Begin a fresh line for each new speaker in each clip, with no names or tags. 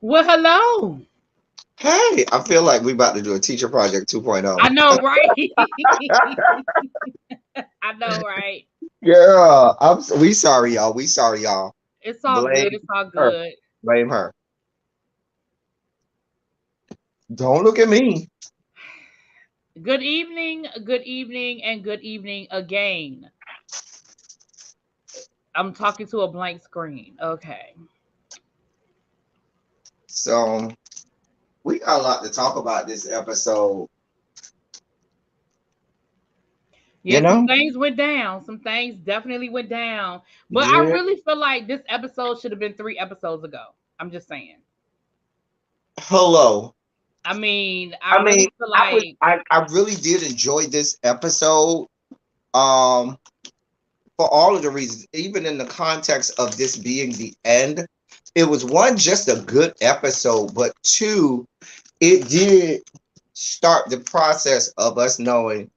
Well, hello.
Hey, I feel like we about to do a teacher project 2.0.
I know, right? I know, right?
Girl, we sorry, y'all. We sorry, y'all.
It's all
Blame
good. It's all
her.
good.
Blame her. Don't look at me.
Good evening, and good evening again. I'm talking to a blank screen. Okay.
So we got a lot to talk about this episode. You
Yeah, some
know?
things went down. Some things definitely went down. But I
Yeah.
really feel like this episode should have been 3 episodes ago. I'm just saying.
Hello.
I
I mean,
really feel like
I really did enjoy this episode. Um, for all of the reasons, even in the context of this being the end, it was one, just a good episode, but two, it did start the process of us knowing,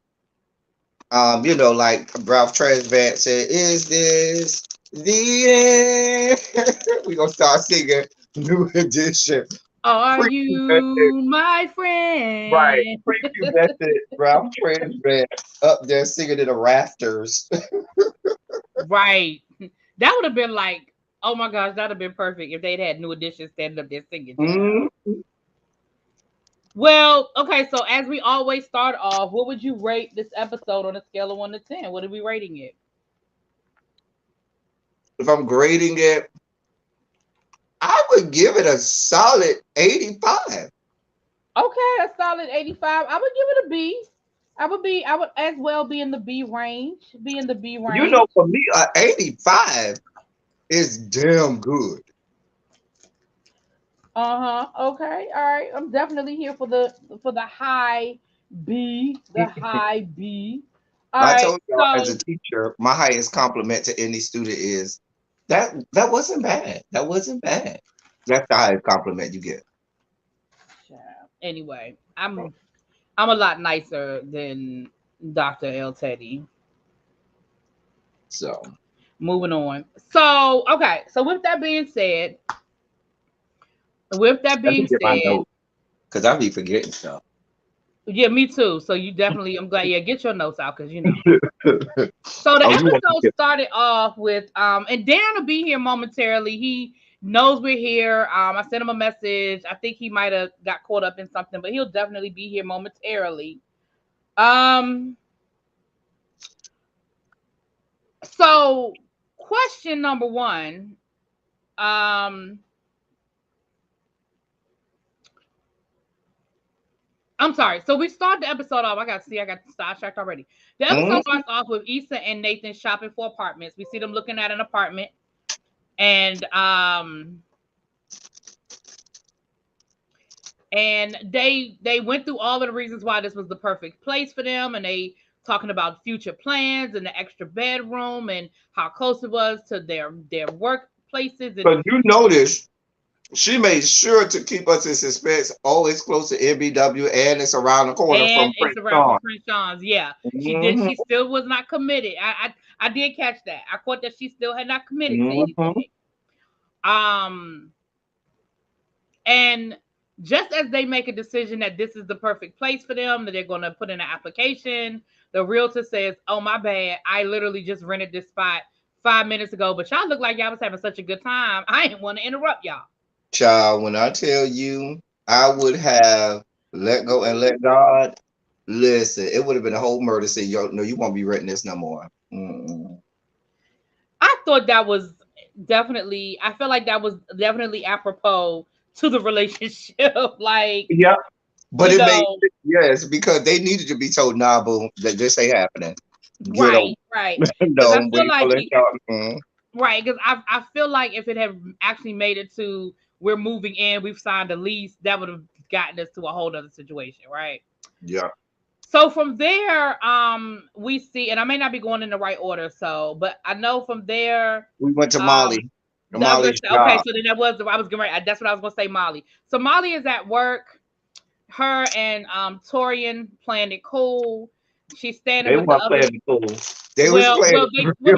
like Ralph Tresvant said, is this the end? We gonna start singing New Edition.
are
Prepubescent,
you my
right?
friend?
Prepubescent Ralph Tresvant up there singing in the rafters.
Right. That would have been like, oh my gosh, that would have been perfect if they'd had New Edition standing up there singing, child.
Mhm.
Well, okay, so as we always start off, what would you rate this episode on a scale of 1 to 10? What are we rating it?
If I'm grading it, I would give it a solid 85.
Okay, a solid 85. I would give it a B. I would as well be in the B range. Be in the B range.
For me, a 85 is damn good.
Uh-huh. Okay. All right. I'm definitely here for the high B. The high B. All
I
right.
told y'all as a
So
teacher, my highest compliment to any student is that wasn't bad. That wasn't bad. That's the highest compliment you get.
child. Anyway, I'm a lot nicer than Dr. L. Teddy.
So
Moving on. So, okay. So with that
let me
being
get my
said,
note because I be forgetting stuff.
yeah, me too. So you definitely, I'm glad. Yeah, get your notes out because you know. So the
Oh, you want to
episode
get
started off with and Darren will be here momentarily. He knows we're here. I sent him a message. I think he might have got caught up in something, but he'll definitely be here momentarily. Um, so question number one. Um, I'm sorry. So we start the episode off. I got sidetracked already. The
mm,
episode starts off with Issa and Nathan shopping for apartments. We see them looking at an apartment, and they went through all of the reasons why this was the perfect place for them, and they talking about future plans and the extra bedroom and how close it was to their workplaces and
but you notice she made sure to keep us in suspense. Oh, it's close to MBW and it's around the corner from
it's
Prince
around from
John.
Prince John's. Yeah, she did.
Hmm.
She still was not committed. I did catch that. I caught that she still had not committed to
Hmm.
anything. Um, and just as they make a decision that this is the perfect place for them, that they're going to put in an application, the realtor says, "Oh my bad, I literally just rented this spot 5 minutes ago, but y'all look like y'all was having such a good time. I didn't want to interrupt y'all."
Child, when I tell you I would have let go and let God, listen, it would have been a whole murder scene. Yo, no, you won't be renting this no more. Mm-mm.
I thought that was definitely. I feel like that was definitely apropos to the relationship. Like,
Yeah, but
you
it made
know,
yes, because they needed to be told, nah, boom, that this ain't happening. Get over.
right, right. Because I
No,
feel
wait for
like
let y'all. Mm.
right, because I feel like if it had actually made it to we're moving in, we've signed a lease, that would have gotten us to a whole other situation, right?
Yeah,
So from there, we see, and I may not be going in the right order, so but I know from there,
we went to
um,
Molly.
I was gonna
Molly's
say, okay,
job.
so then that was I was going right. That's what I was gonna say, Molly. So Molly is at work. Her and Torian playing it cool. She's standing
They
with the
weren't
other.
playing it cool. They was playing
Well,
it real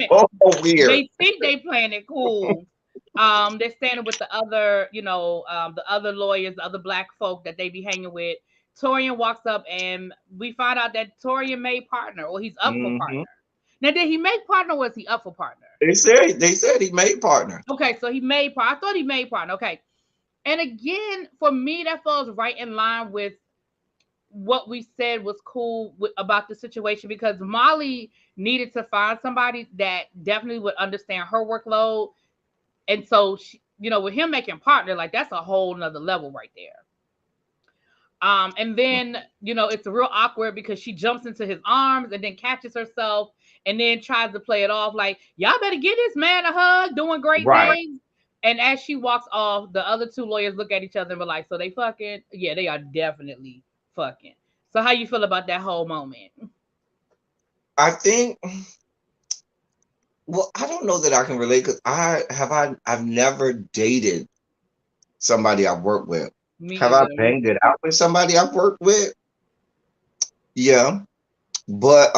they
weird.
think they playing it cool. They're standing with the other, the other lawyers, the other black folk that they be hanging with. Torian walks up and we find out that Torian made partner, or he's up for partner.
Mm-hmm.
Now, did he make partner, or was he up for partner?
They said he made partner.
Okay, so he made partner. I thought he made partner. Okay. And again, for me, that falls right in line with what we said was cool about the situation, because Molly needed to find somebody that definitely would understand her workload. And so, with him making partner, like, that's a whole nother level right there. And then, it's real awkward because she jumps into his arms and then catches herself and then tries to play it off like, y'all better give this man a hug, doing great
Right.
things. And as she walks off, the other two lawyers look at each other and be like, so they fucking? Yeah, they are definitely fucking. So how you feel about that whole moment?
I think, well, I don't know that I can relate because I've never dated somebody I've worked with.
Me
Have
either.
I banged it out with somebody I've worked with? Yeah. But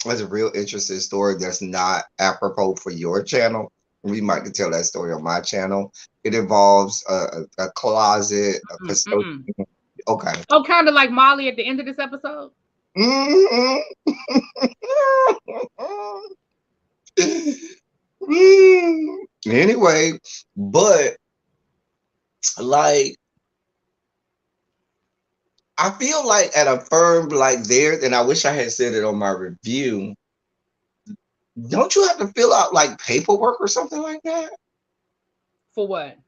that's a real interesting story that's not apropos for your channel. We might could tell that story on my channel. It involves a closet, a custodian. Okay.
Oh, kind of like Molly at the end of this episode?
Mhm. Anyway, but like I feel like at a firm like theirs, and I wish I had said it on my review, don't you have to fill out like paperwork or something like that
For what?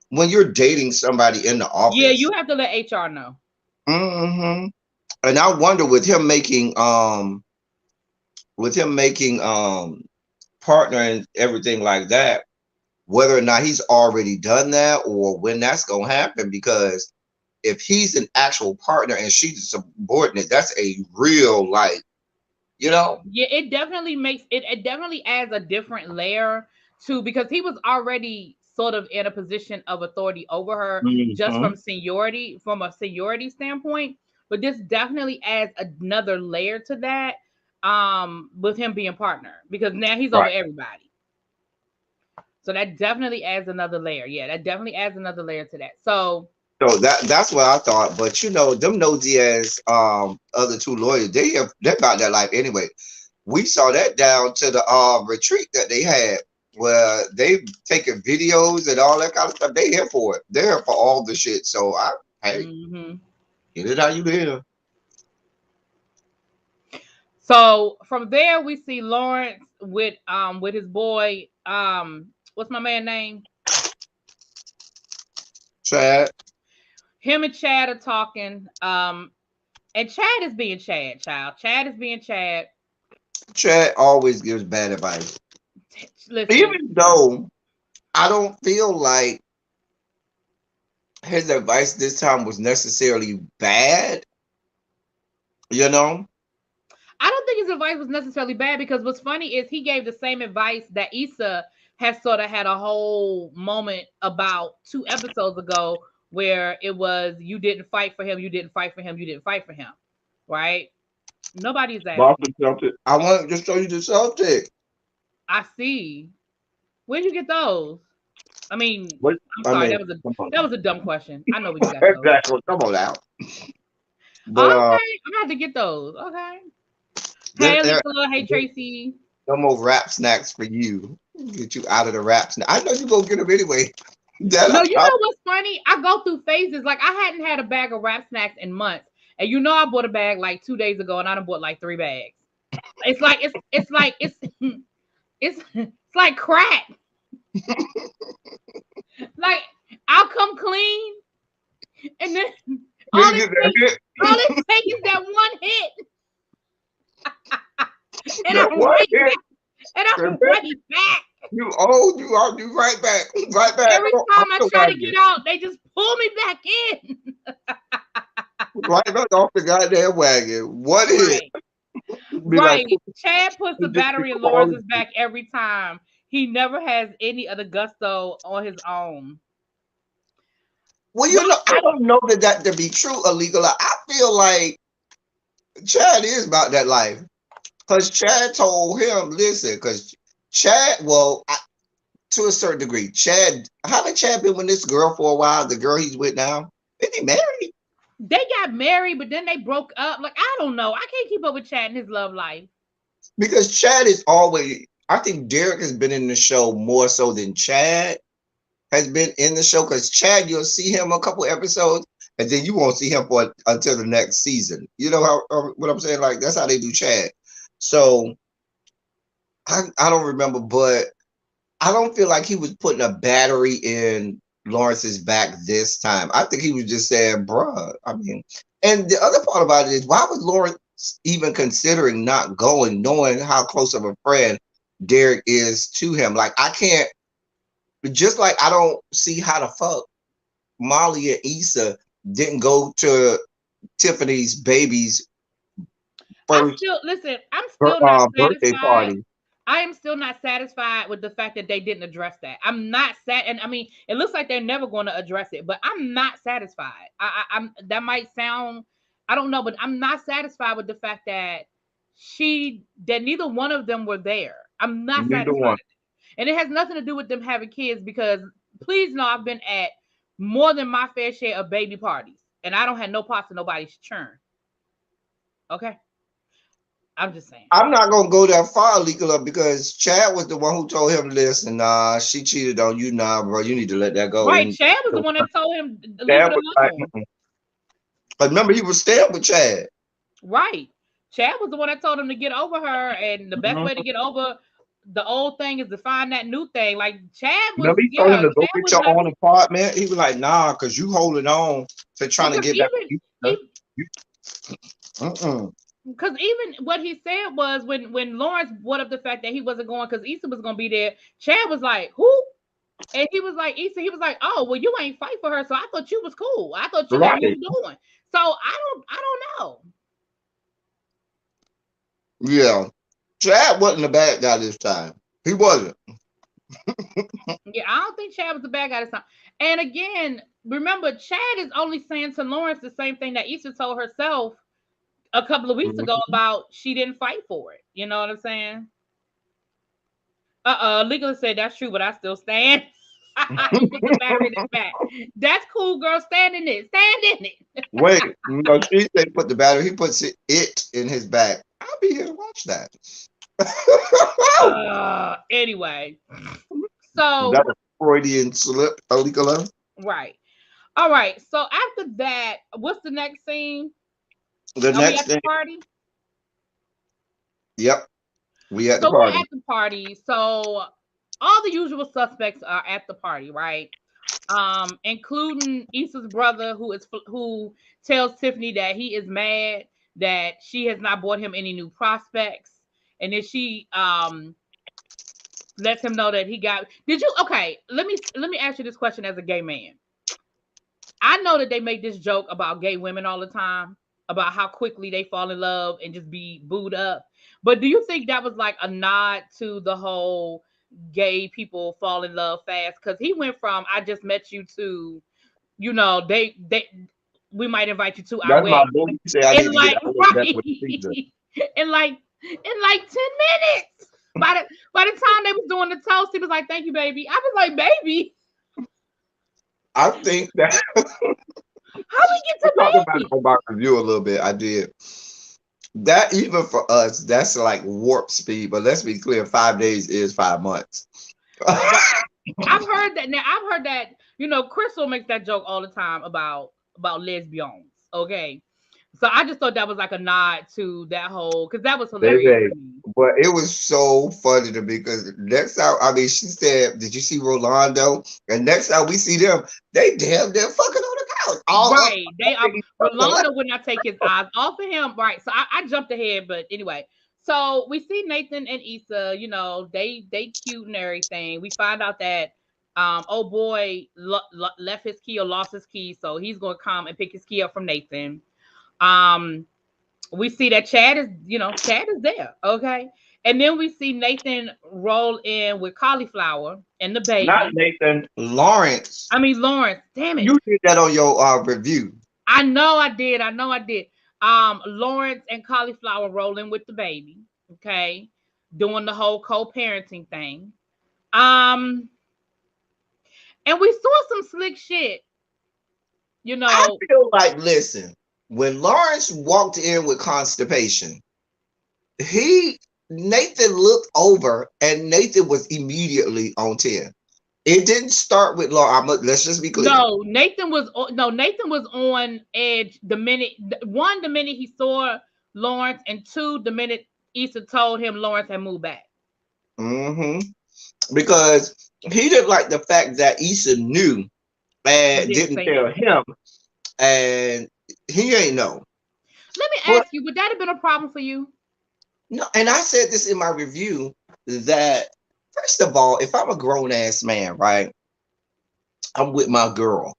when you're dating somebody in the office?
Yeah, you have to let HR know.
Mm-hmm. And I wonder with him making partner and everything like that, whether or not he's already done that or when that's gonna happen. Because if he's an actual partner and she's a subordinate, that's a real
Yeah, it definitely makes it definitely adds a different layer to, because he was already sort of in a position of authority over her just
Mhm.
from a seniority standpoint. But this definitely adds another layer to that, with him being partner, because now he's over
Right.
everybody. So that definitely adds another layer. Yeah, that definitely adds another layer to that. So
So that's what I thought. But them nosy as other two lawyers, they're about that life anyway. We saw that down to the retreat that they had where they've taken videos and all that kind of stuff. They here for it. They're here for all the shit. So hey, get it how you live.
So from there we see Lawrence with his boy, what's my man name?
Chad.
Him and Chad are talking. And Chad is being Chad, child. Chad is being Chad.
Chad always gives bad advice.
Listen,
Even though I don't feel like his advice this time was necessarily bad, you know?
I don't think his advice was necessarily bad, because what's funny is he gave the same advice that Issa has sort of had a whole moment about 2 episodes ago, where it was, you didn't fight for him, you didn't fight for him, you didn't fight for him, right? Nobody's that.
I want to show you the Celtic.
I see. Where'd you get those? I mean,
What?
I'm sorry, that was a dumb question. I know where you got those.
Exactly. Come on out. But
Okay, I'm gonna have to get those. Okay. Hey, Lisa. Hey, Tracy.
no more rap snacks for you. Get you out of the rap snack. I know you gonna get them anyway.
No, you know what's funny? I go through phases. Like, I hadn't had a bag of Rap Snacks in months, and I bought a bag like 2 days ago, and I done bought like 3 bags. It's like it's like crack. Like, I'll come clean, and then all it takes is that one hit, and I'm right back.
You right back. Right back.
Every time I try to get out, they just pull me back in.
Right back off the goddamn wagon. What is it?
Right. Chad puts the battery in Lawrence's back every time. He never has any of the gusto on his own.
Well, I don't know that to be true, illegal. I feel like Chad is about that life. Because Chad told him, listen, because Chad, to a certain degree. Chad, haven't Chad been with this girl for a while? The girl he's with now, isn't he married?
They got married, but then they broke up. Like, I don't know. I can't keep up with Chad and his love life.
Because Chad is always. I think Derek has been in the show more so than Chad has been in the show. Because Chad, you'll see him a couple episodes, and then you won't see him for until the next season. You know what I'm saying? Like that's how they do Chad. So I don't remember, but I don't feel like he was putting a battery in Lawrence's back this time. I think he was just saying, bruh. I mean, and the other part about it is, why was Lawrence even considering not going, knowing how close of a friend Derek is to him? Like, I can't, just like I don't see how the fuck Molly and Issa didn't go to Tiffany's baby's first
I'm still not
birthday
satisfied.
party.
I am still not satisfied with the fact that they didn't address that. I'm not and I mean, it looks like they're never going to address it, but I'm not satisfied. I'm that might sound, I don't know, but I'm not satisfied with the fact that neither one of them were there. I'm not
Neither
satisfied.
one.
And it has nothing to do with them having kids, because please know I've been at more than my fair share of baby parties, and I don't have no parts of nobody's churn. Okay. I'm just saying.
I'm not gonna go that far, legal up, because Chad was the one who told him, "Listen, she cheated on you, nah, bro. You need to let that go."
Right,
And
Chad was the one that told him to leave
Chad
it
was like,
alone.
but remember, he was staying with Chad.
Right, Chad was the one that told him to get over her, and the best way to get over the old thing is to find that new thing. Like Chad was,
Remember, he told him to go get your own apartment. He was like, "Nah, because you holding on to trying to get back."
Because even what he said was, when Lawrence brought up the fact that he wasn't going because Issa was going to be there, Chad was like, "Who?" And he was like, Issa, he was like, "Oh, well, you ain't fight for her, so I thought you was cool. I thought you had moved on." So I don't know.
Yeah, Chad wasn't the bad guy this time. He wasn't.
Yeah, I don't think Chad was the bad guy this time. And again, remember, Chad is only saying to Lawrence the same thing that Issa told herself a couple of weeks ago about she didn't fight for it. You know what I'm saying? Legal said that's true, but I still stand. He put the battery in his back. That's cool, girl. Stand in it. Stand in it.
Wait, no, she said put the battery. He puts it in his back. I'll be here to watch that.
Anyway, so
that was Freudian slip, Alicola.
Right. All right. So after that, what's the next scene?
The next
thing. Party.
Yep. We at the party.
We're at the party. So all the usual suspects are at the party, right? Including Issa's brother, who tells Tiffany that he is mad that she has not bought him any new prospects, and then she lets him know that he got. Did you? Okay, let me ask you this question as a gay man. I know that they make this joke about gay women all the time, about how quickly they fall in love and just be booed up. But do you think that was like a nod to the whole gay people fall in love fast? Because he went from "I just met you" to, you know, we might invite you to our wedding. In like 10 minutes. By the time they was doing the toast, he was like, "Thank you, baby." I was like, "Baby."
I think that
how we get to
talk about review a little bit. I did that. Even for us, that's like warp speed. But let's be clear: 5 days is 5 months.
I've heard that. Now I've heard that. You know, Crystal makes that joke all the time about lesbians. Okay. So I just thought that was like a nod to that whole, because that was hilarious.
But it was so funny to me because next time, I mean, she said, "Did you see Rolando?" And next time we see them, they damn near fucking on the couch.
Right. They are. Rolando would not take his eyes off of him. Right. So I jumped ahead, but anyway. So we see Nathan and Issa, you know, they cute and everything. We find out that old boy left his key or lost his key, so he's gonna come and pick his key up from Nathan. We see that Chad is there, okay? And then we see Nathan roll in with cauliflower and the baby.
Not Nathan, Lawrence.
I mean Lawrence. Damn it!
You did that on your review.
I know I did. Lawrence and cauliflower rolling with the baby, okay, doing the whole co-parenting thing. And we saw some slick shit, you
I
know.
feel like, listen, when Lawrence walked in with constipation, Nathan looked over and Nathan was immediately on 10. It didn't start with Lawrence. Let's just be clear.
Nathan was on edge the minute he saw Lawrence, and two, the minute Issa told him Lawrence had moved back.
Mm-hmm. Because he didn't like the fact that Issa knew and didn't tell him, and he ain't know.
Let me ask you, would that have been a problem for you?
No, and I said this in my review that, first of all, if I'm a grown ass man, right, I'm with my girl.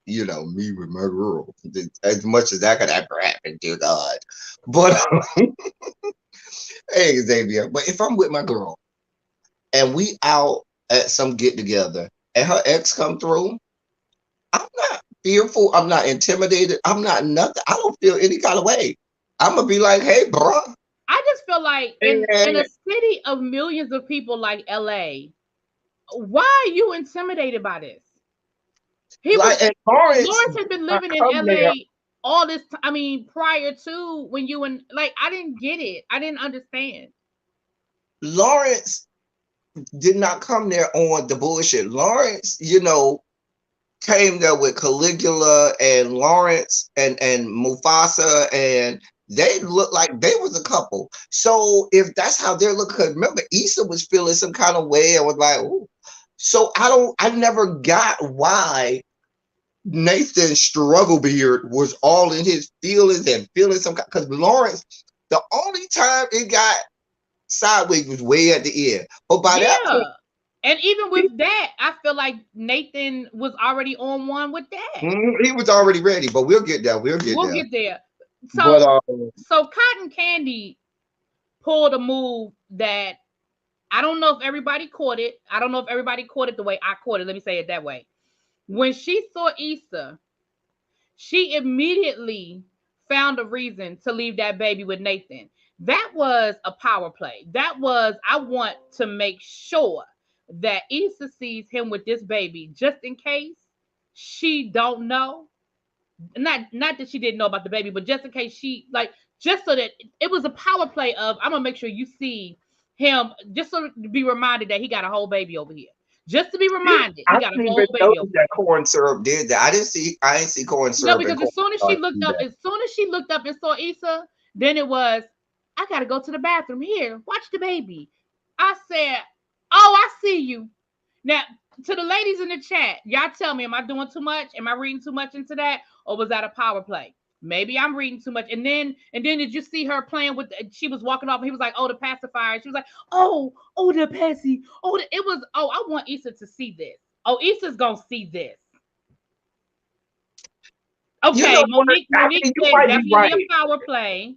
You know, me with my girl. As much as that could ever happen, dear God. But hey, Xavier. But if I'm with my girl and we out at some get together and her ex come through, I'm not fearful. I'm not intimidated. I'm not nothing. I don't feel any kind of way. I'm gonna be like, hey, bro.
I just feel like in a city of millions of people like LA, why are you intimidated by this? Lawrence has been living in LA all this time. I mean, prior to when you and I didn't get it. I didn't understand.
Lawrence did not come there on the bullshit. Lawrence, you know, came there with Caligula and Lawrence and Mufasa, and they looked like they was a couple. So if that's how they're looking, remember Issa was feeling some kind of way. I was like, ooh. So I never got why Nathan Strugglebeard was all in his feelings and feeling some, because Lawrence, the only time it got sideways was way at the end. But by that point,
and even with that, I feel like Nathan was already on one with that.
He was already ready, but we'll get there. We'll get
there. So, so Cotton Candy pulled a move that I don't know if everybody caught it. I don't know if everybody caught it the way I caught it. Let me say it that way. When she saw Issa, she immediately found a reason to leave that baby with Nathan. That was a power play. That was, I want to make sure that Issa sees him with this baby just in case she don't know. Not that she didn't know about the baby, but just in case just so that it was a power play of, I'm gonna make sure you see him, just so to be reminded that he got a whole baby over here. Just to be reminded, he got a whole baby over
that Corn Syrup did that. I didn't see Corn Syrup.
No, because as soon as she looked up and saw Issa, then it was, I gotta go to the bathroom. Here, watch the baby. I said, oh, I see you. Now, to the ladies in the chat, y'all tell me, am I doing too much? Am I reading too much into that? Or was that a power play? Maybe I'm reading too much. And then did you see her playing with, she was walking off and he was like, oh, the pacifier. She was like, oh, the passy. It was, I want Issa to see this. Oh, Issa's gonna see this. Okay, you know, Monique said definitely a power play.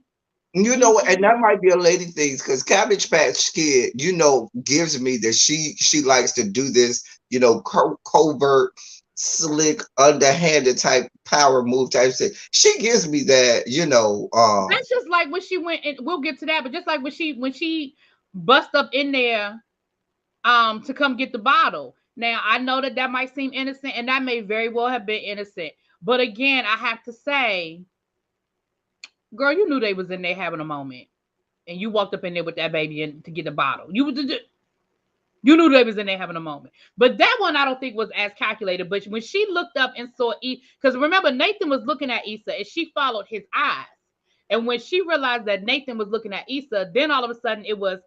You know, and that might be a lady thing, because Cabbage Patch Kid, you know, gives me that she likes to do this, you know, covert, slick, underhanded type power move type thing. She gives me that, you know.
That's just like when she went, and we'll get to that, but just like when she bust up in there, to come get the bottle. Now I know that might seem innocent, and that may very well have been innocent, but again, I have to say, girl, you knew they was in there having a moment, and you walked up in there with that baby in to get the bottle. You knew they was in there having a moment. But that one I don't think was as calculated. But when she looked up and saw because remember, Nathan was looking at Issa and she followed his eyes. And when she realized that Nathan was looking at Issa, then all of a sudden it was,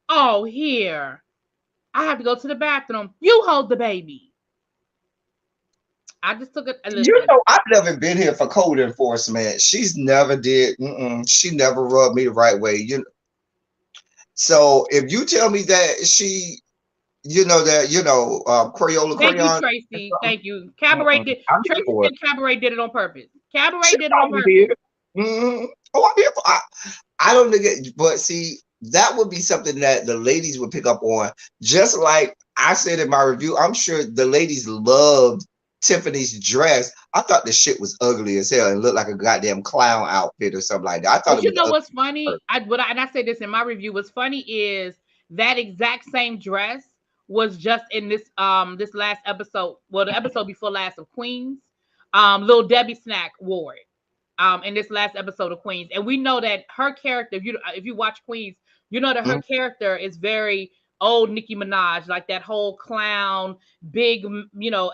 oh, here, I have to go to the bathroom. You hold the baby. I just took it.
You know, I've never been here for code enforcement. She's never did. She never rubbed me the right way. You know. So if you tell me that she, you know, Crayola
Thank
Crayon.
You, Tracy. Thank you. Cabaret did. Tracy said Cabaret did it on purpose. Cabaret did it on purpose.
Oh, I'm here for. I don't think, but see, that would be something that the ladies would pick up on. Just like I said in my review, I'm sure the ladies loved Tiffany's dress. I thought the shit was ugly as hell and looked like a goddamn clown outfit or something like that. I thought.
But you know what's funny? And I said this in my review. What's funny is that exact same dress was just in this last episode, well, the episode before last of Queens. Little Debbie Snack wore it in this last episode of Queens. And we know that her character, if you watch Queens, you know that her character is very old Nicki Minaj, like that whole clown, big,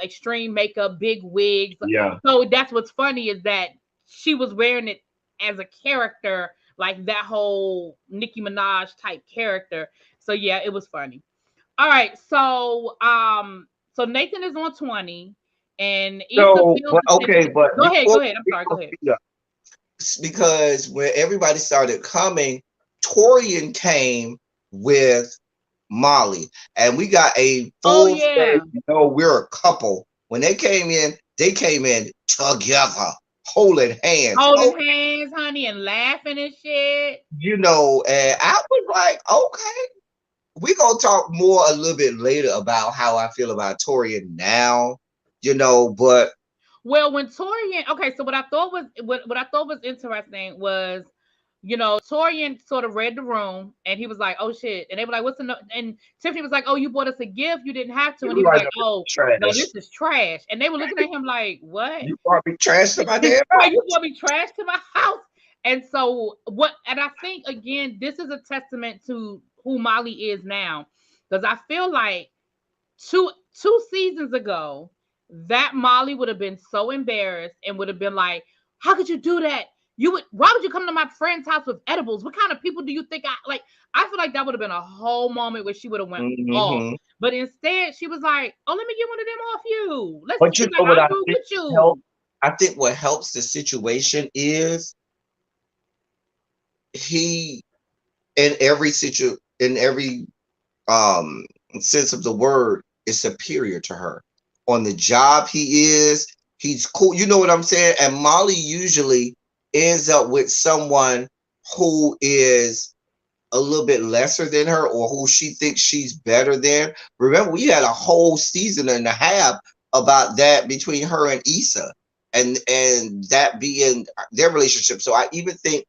extreme makeup, big wigs.
Yeah.
So that's what's funny is that she was wearing it as a character, like that whole Nicki Minaj type character. So yeah, it was funny. All right, so Nathan is on 20 and Issa
So,
feels
but
the same.
okay, but
Go ahead,
before
go ahead. I'm sorry, go ahead.
because when everybody started coming, Torian came with Molly, and we got a
Oh
full
yeah.
we're a couple. When they came in together, holding hands.
Holding hands, honey, and laughing and shit.
And I was like, okay, we're gonna talk more a little bit later about how I feel about Torian now, but
Well, when Torian, okay, so what I thought was interesting was, Torian sort of read the room and he was like, "Oh shit," and they were like, "What's the no?" And Tiffany was like, "Oh, you bought us a gift, you didn't have to," and he was like, "Oh, no, this is trash," and they were looking at him like, "What?
You brought me trash to my damn house.
You brought me trash to my house?" And so and I think again, this is a testament to who Molly is now, because I feel like two seasons ago, that Molly would have been so embarrassed and would have been like, "How could you do that? Why would you come to my friend's house with edibles? What kind of people do you think I like?" I feel like that would have been a whole moment where she would have went off. But instead, she was like, "Oh, let me get one of them off you."
But you know what I think
with you.
I think what helps the situation is he in every sense of the word is superior to her. On the job he's cool. You know what I'm saying? And Molly usually ends up with someone who is a little bit lesser than her or who she thinks she's better than. Remember, we had a whole season and a half about that between her and Issa and that being their relationship. So I even think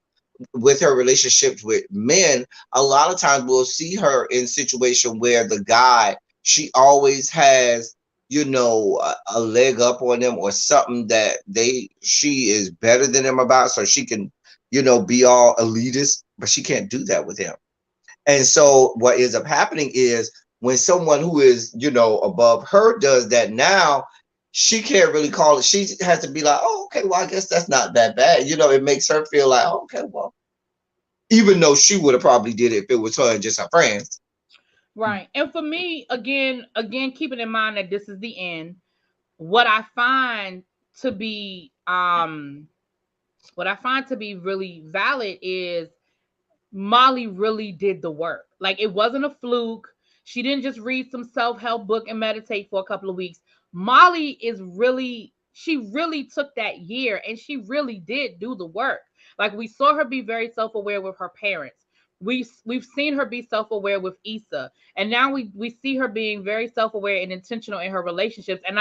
with her relationships with men, a lot of times we'll see her in a situation where the guy, she always has, a leg up on them or something that she is better than them about, so she can, be all elitist, but she can't do that with him. And so what ends up happening is when someone who is, above her does that now, she can't really call it. She has to be like, "Oh, okay, well, I guess that's not that bad." It makes her feel like, oh, okay, well, even though she would have probably did it if it was her and just her friends.
Right. And for me, again, keeping in mind that this is the end, what I find to be really valid is Molly really did the work. Like, it wasn't a fluke. She didn't just read some self-help book and meditate for a couple of weeks. Molly she really took that year and she really did do the work. Like, we saw her be very self-aware with her parents. We've seen her be self-aware with Issa, and now we see her being very self-aware and intentional in her relationships. And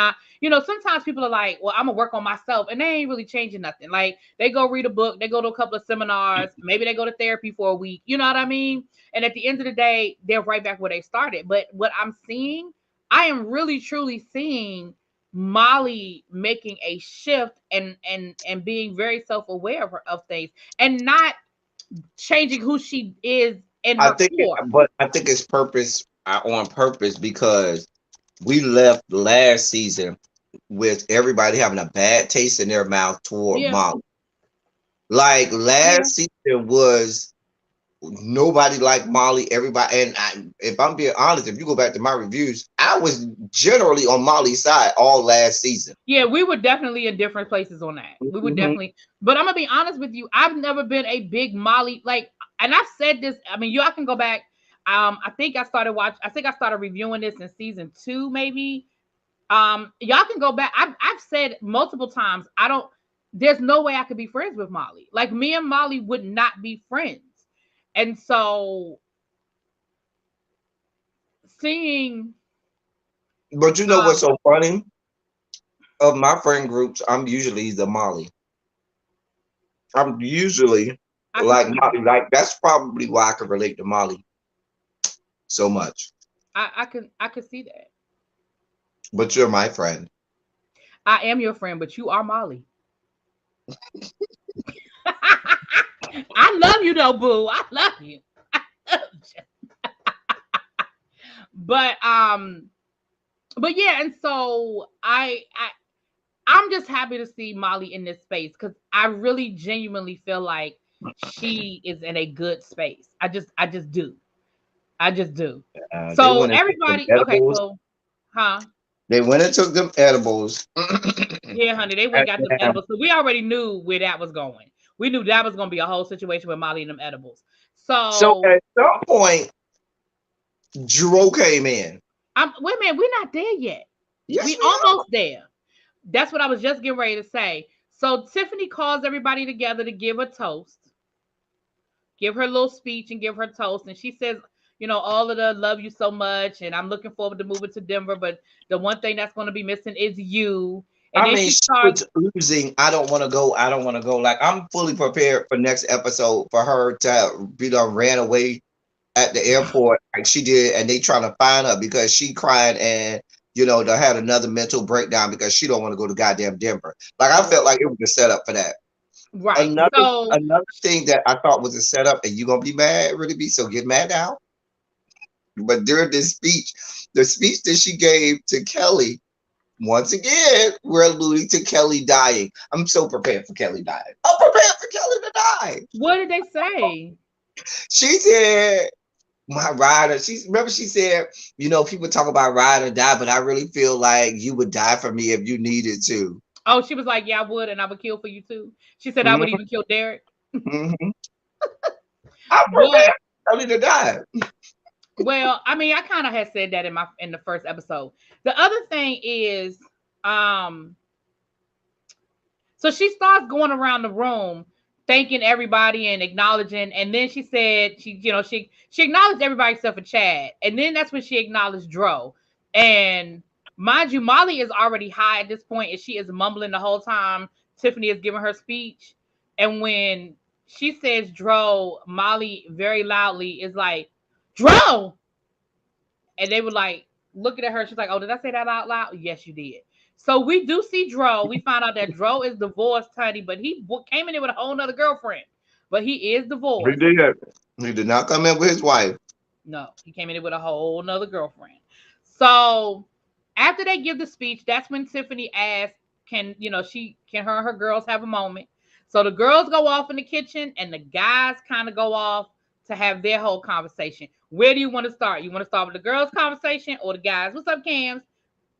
sometimes people are like, "Well, I'm gonna work on myself," and they ain't really changing nothing. Like, they go read a book, they go to a couple of seminars, maybe they go to therapy for a week. You know what I mean? And at the end of the day, they're right back where they started. But what I'm seeing, I am really truly seeing Molly making a shift and being very self-aware of things and not changing who she is in her core.
But I think it's on purpose because we left last season with everybody having a bad taste in their mouth toward Molly. Like last season was nobody liked Molly. Everybody, and if I'm being honest, if you go back to my reviews, I was generally on Molly's side all last season.
Yeah, we were definitely in different places on that. We were definitely, but I'm gonna be honest with you. I've never been a big Molly and I've said this. I mean, y'all can go back. I think I started reviewing this in season 2, maybe. Y'all can go back. I've said multiple times. There's no way I could be friends with Molly. Like, me and Molly would not be friends. And so seeing.
But you know what's so funny? Of my friend groups, I'm usually the Molly. I'm usually like Molly. Like, that's probably why I can relate to Molly so much.
I can see that.
But you're my friend.
I am your friend, but you are Molly. I love you though, boo. I love you. But but yeah, and so I'm just happy to see Molly in this space because I really genuinely feel like she is in a good space. I just do. I just do.
They
So
went and took them
everybody, okay,
edibles.
so huh?
They went and took them edibles.
Yeah, honey, they went and got them edibles. So we already knew where that was going. We knew that was gonna be a whole situation with Molly and them edibles.
So
So
at some point, Drew came in.
wait a minute, we're not there yet.
Yes,
We
we are.
almost there. That's what I was just getting ready to say. So Tiffany calls everybody together to give a toast, give her little speech and give her toast. And she says, you know, all of the love you so much. And I'm looking forward to moving to Denver. But the one thing that's going to be missing is you. And
I
then
mean,
she
she
starts,
was oozing. I don't want to go. I don't want to go. Like I'm fully prepared for next episode for her to be done ran away at the airport like she did, and they trying to find her because she crying and they had another mental breakdown because she don't want to go to goddamn Denver. Like I felt like it was a setup for that.
right.
Another
So,
another thing that I thought was a setup, and you're gonna be mad, really be so get mad now. But during this speech, the speech that she gave to Kelly, once again, we're alluding to Kelly dying. I'm so prepared for Kelly dying. I'm prepared for Kelly to die.
what did they say?
She said, my rider, she said, people talk about ride or die, but I really feel like you would die for me if you needed to.
Oh, she was like, yeah, I would. And I would kill for you too. She said, I would
Mm-hmm,
even kill Derek.
mm-hmm. I'm
But,
prepared for Kelly to die.
well, I mean, I kind of had said that in the first episode. The other thing is, um, so she starts going around the room thanking everybody and acknowledging. And then she said she acknowledged everybody except for Chad. And then that's when she acknowledged Dro. And mind you, Molly is already high at this point, and she is mumbling the whole time Tiffany is giving her speech. And when she says Dro, Molly very loudly is like, Dro! And they were like looking at her. She's like, "Oh, did I say that out loud?" Yes, you did. So we do see Dro. We found out that Dro is divorced, honey, but he came in there with a whole nother girlfriend. But he is
He
divorced.
did. He did not come in with his wife.
No, he came in there with a whole nother girlfriend. So after they give the speech, that's when Tiffany asks, can her and her girls have a moment? So the girls go off in the kitchen and the guys kind of go off to have their whole conversation. Where do you want to start? You want to start with the girls' conversation or the guys? What's up, Cams?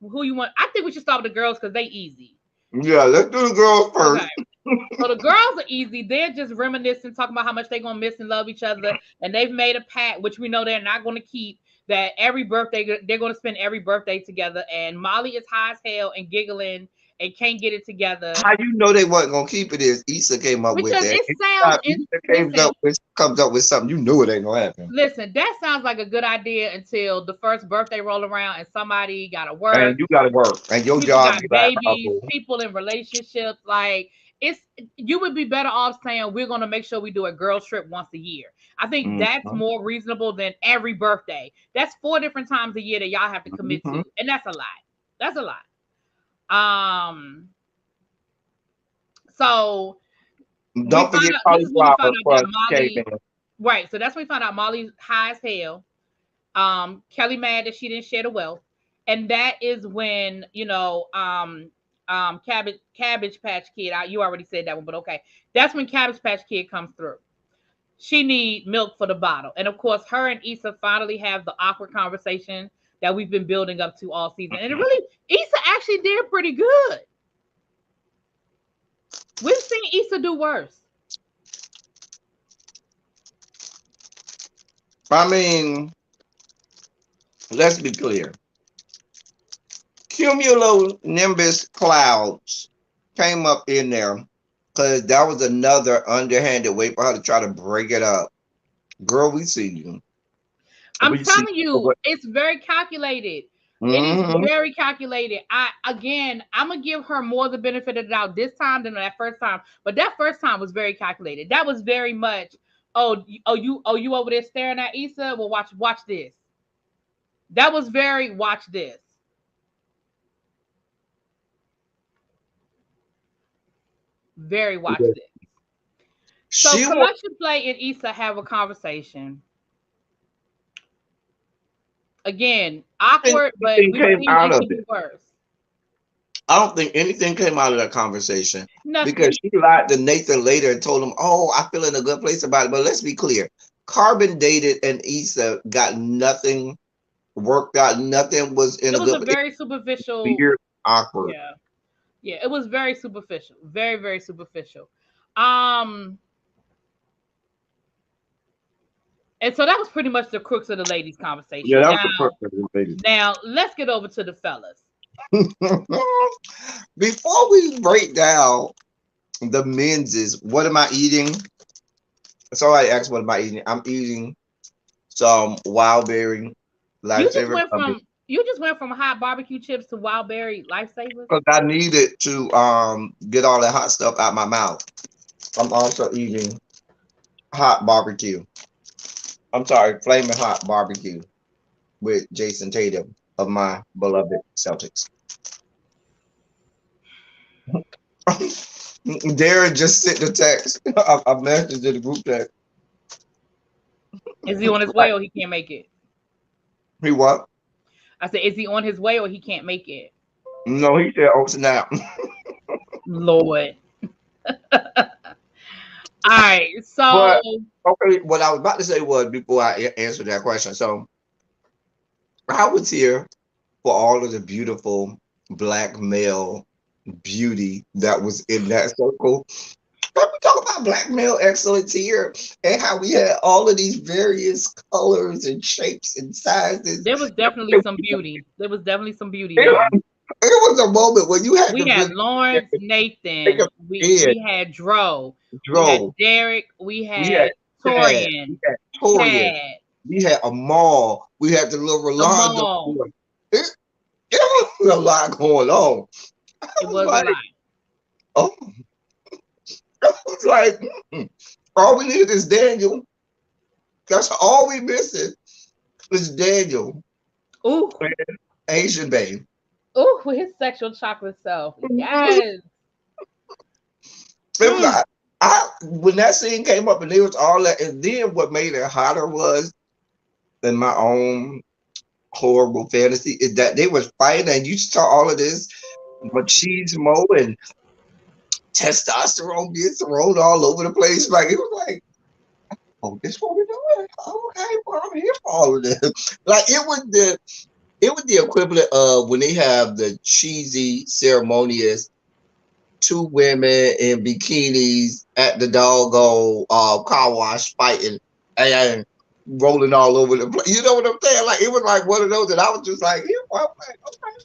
Who you want? I think we should start with the girls because they easy.
Yeah, let's do the girls
Okay.
first.
So the girls are easy. They're just reminiscing, talking about how much they're gonna miss and love each other. And they've made a pact, which we know they're not gonna keep, that every birthday they're gonna spend every birthday together. And Molly is high as hell and giggling and can't get it together.
How you know they wasn't gonna keep it is Issa came up with
Because
that.
it sounds
Anytime Issa comes up with something, you knew it ain't gonna happen.
listen, that sounds like a good idea until the first birthday roll around and somebody gotta
And
work.
you gotta work. And your
People
job
got
be like,
babies, people in relationships. Like it's you would be better off saying we're gonna make sure we do a girls trip once a year. I think that's
mm-hmm,
more reasonable than every birthday. That's 4 different times a year that y'all have to commit
mm-hmm.
to, and that's a lot. That's a lot. Um. So we
Don't
find
forget
out. This is when we
cauliflower
find out that
crust came
Molly.
in.
Right. So that's when we found out Molly's high as hell. Kelly mad that she didn't share the wealth, and that is when Cabbage Patch Kid. You already said that one, but okay, that's when Cabbage Patch Kid comes through. She need milk for the bottle, and of course, her and Issa finally have the awkward conversation that we've been building up to all season, and it really Issa actually did pretty good. We've seen Issa do worse.
I mean, let's be clear. Cumulonimbus clouds came up in there because that was another underhanded way for her to try to break it up. Girl, we see you.
I'm
We see
telling
you.
you, it's very calculated. It is
Mm-hmm.
very calculated. I'm gonna give her more the benefit of the doubt this time than that first time. But that first time was very calculated. That was very much, you over there staring at Issa. Well, watch this. That was very, watch this. Very watch
Yeah.
this. So
She was.
Collection Play and Issa have a conversation. Again, awkward, but
Anything
we've
came
seen
out
it
of
can
it.
be worse.
I don't think anything came out of that conversation because
Nothing.
she lied to Nathan later and told him, "Oh, I feel in a good place about it." But let's be clear: Carbon dated and Issa got nothing worked out. Nothing was in
It
a
was
good
a
place.
very superficial.
Weird, awkward.
Yeah, yeah. It was very superficial. Very, very superficial. Um, and so that was pretty much the crux of the ladies'
Yeah,
conversation.
that was the
Now,
purpose of the
now let's get over to the fellas.
baby. Before we break down the men's, what am I eating? Somebody asked, "What am I eating?" I'm eating some wild berry
You just
lifesaver
went from hot barbecue chips to wild berry lifesavers.
because I needed to get all that hot stuff out my mouth. I'm also eating hot barbecue. I'm sorry, flaming hot barbecue with Jason Tatum of my beloved Celtics. Darren just sent the text. I messaged in the group text.
Is he on his way
Like,
or he can't make it?
he what?
I said, is he on his way or he can't make it?
No, he said, "Oh snap."
Lord. All right. So
But okay, what I was about to say was before I answer that question. So I was here for all of the beautiful black male beauty that was in that circle. But we talk about black male excellence here and how we had all of these various colors and shapes and sizes.
there was definitely
It,
some beauty. There was definitely some beauty
it
there.
was a moment when you had to
We had
really
Lawrence,
take
Nathan.
a in,
We had Dro. We had
drove.
Derek. We
We had
had
Chad, we
Torian,
had Torian,
Chad,
we had Amal, we had the little Rolando.
Amal.
It, it was a lot going on. I
It
was
was a
like,
lot.
oh, I was like, all we needed is Daniel. That's all we missing is Daniel,
Ooh,
Asian babe.
ooh, with his sexual chocolate self.
It
Yes.
was
Mm.
like, when that scene came up and it was all that, and then what made it hotter was in my own horrible fantasy is that they was fighting and you saw all of this machismo and testosterone being thrown all over the place. Like it was like, oh, this what we're doing. Okay, well, I'm here for all of this. Like it was the equivalent of when they have the cheesy ceremonious two women in bikinis at the doggone car wash fighting and rolling all over the place. You know what I'm saying? Like it was like one of those that I was just like, here, I'm like, okay,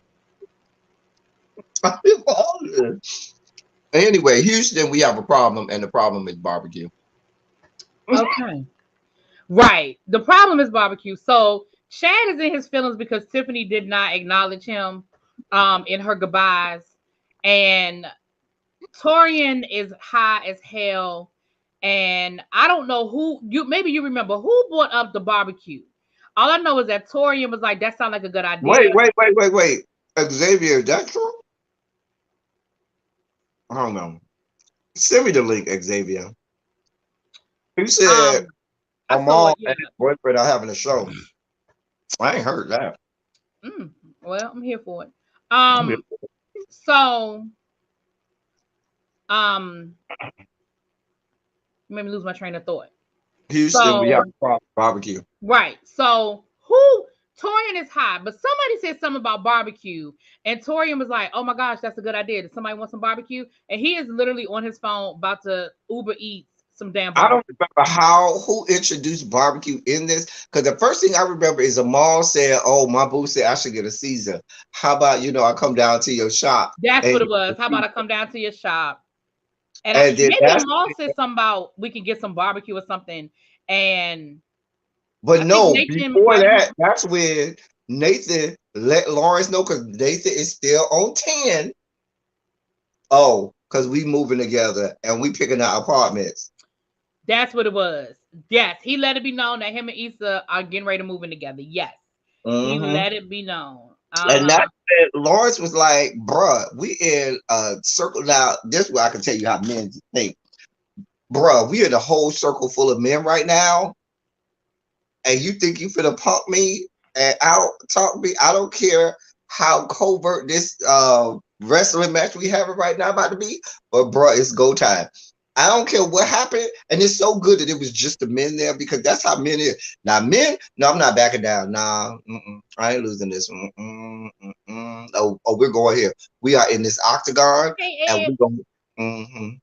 I'm here for all of this. Anyway, Houston, we have a problem, and the problem is barbecue.
Okay. Right. The problem is barbecue. So Chad is in his feelings because Tiffany did not acknowledge him in her goodbyes. And Torian is high as hell. And I don't know who you maybe you remember who brought up the barbecue. All I know is that Torian was like, that sounds like a good idea.
Wait. Xavier, is that true? I don't know. Send me the link, Xavier. He said
I saw
Amal
it, yeah.
and his boyfriend are having a show. I ain't heard that.
Well, I'm here for it.
I'm here.
So made me lose my train of thought.
Houston, we have a problem with barbecue.
Right. So who Torian is high, but somebody said something about barbecue, and Torian was like, "Oh my gosh, that's a good idea. Does somebody want some barbecue?" And he is literally on his phone about to Uber Eats some damn
I
barbecue.
don't remember who introduced barbecue in this, because the first thing I remember is Amal said, "Oh, my boo said I should get a Caesar. How about I come down to your shop?"
That's
And
what it was. How about I come down to your shop? And
then
maybe
that's,
Amal said something about we can get some barbecue or something. And
but
I think
no,
Nathan
before
might be.
that, that's when Nathan let Lawrence know because Nathan is still on 10. Oh, because we moving together and we picking out apartments.
That's what it was. Yes, he let it be known that him and Issa are getting ready to move in together. Yes. He
Mm-hmm.
let it be known.
And that Lawrence was like, bruh, we in a circle now. This way I can tell you how men think. Bruh, we in a whole circle full of men right now. And you think you finna punk me and out talk me? I don't care how covert this wrestling match we having right now about to be, but bruh, it's go time. I don't care what happened, and it's so good that it was just the men there because that's how men is. Now, men, no, I'm not backing down. Nah, I ain't losing this. Oh, we're going here. We are in this octagon, and we're going.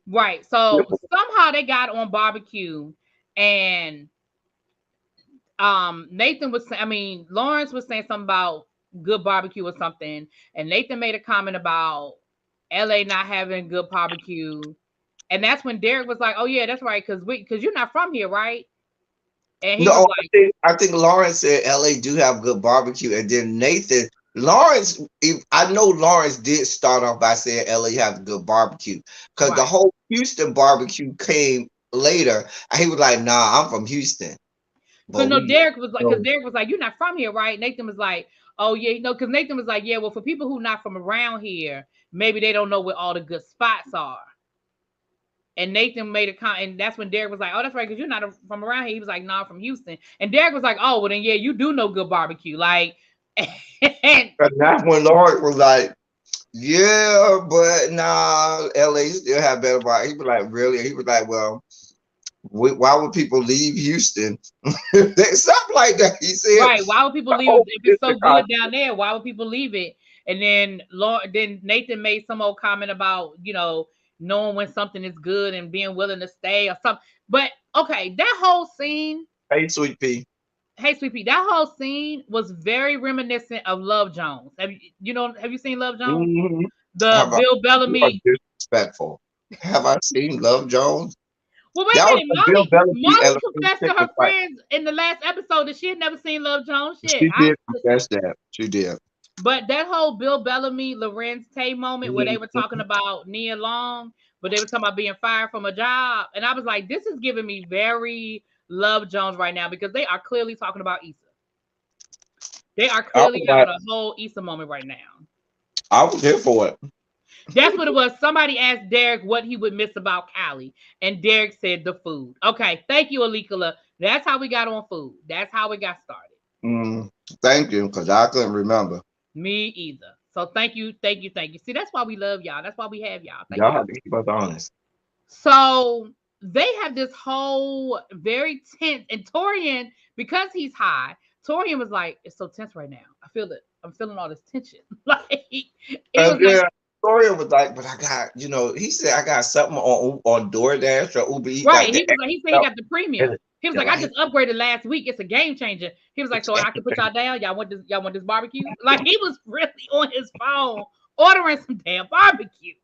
Right. So somehow they got on barbecue, and Nathan was, Lawrence was saying something about good barbecue or something, and Nathan made a comment about LA not having good barbecue. And that's when Derek was like, "Oh yeah, that's right, because you're not from here, right?" And he was like,
I think Lawrence said LA do have good barbecue, and then Lawrence, I know Lawrence did start off by saying LA have good barbecue because the whole Houston barbecue came later, and he was like, "Nah, I'm from Houston."
But no, Derek was like, "You're not from here, right?" Nathan was like, "Oh yeah, because Nathan was like, yeah, well, for people who not from around here, maybe they don't know where all the good spots are." And Nathan made a comment, and that's when Derek was like, "Oh, that's right, because you're not from around here." He was like, "No, I'm from Houston." And Derek was like, "Oh, well then, yeah, you do know good barbecue." Like,
and that's when Lawrence was like, "Yeah, but nah, LA still have better barbecue." He was like, "Really?" He was like, "Well, why would people leave Houston?" Something like that. He said,
"Right? Why would people leave if it's so good down there? Why would people leave it?" And then Nathan made some old comment about knowing when something is good and being willing to stay or something. But okay, that whole scene.
Hey, Sweet Pea.
Hey, Sweet Pea. That whole scene was very reminiscent of Love Jones. Have you seen Love Jones?
Mm-hmm.
The Bill Bellamy.
Disrespectful. Have I seen Love Jones?
Well, wait a minute. Molly confessed to her friends in the last episode that she had never seen Love Jones. Shit.
She did confess that. She did.
But that whole Bill Bellamy, Lorenz Tate moment where they were talking about Nia Long, but they were talking about being fired from a job. And I was like, this is giving me very Love Jones right now because they are clearly talking about Issa. They are clearly having a whole Issa moment right now.
I was here for it.
That's what it was. Somebody asked Derek what he would miss about Cali, and Derek said the food. Okay, thank you, Alikala. That's how we got on food. That's how we got started.
Thank you, because I couldn't remember.
Me either. So thank you. See, that's why we love y'all. That's why we have y'all.
Y'all have to keep us honest.
So they have this whole very tense, and Torian, because he's high, Torian was like, "It's so tense right now. I feel it. I'm feeling all this tension."
Torian was like, "But I got, he said I got something on DoorDash or Uber Eats."
Right. He said he got the premium. He was like, "I just upgraded last week. It's a game changer." He was like, "So I can put y'all down. Y'all want this barbecue?" Like he was really on his phone ordering some damn barbecue.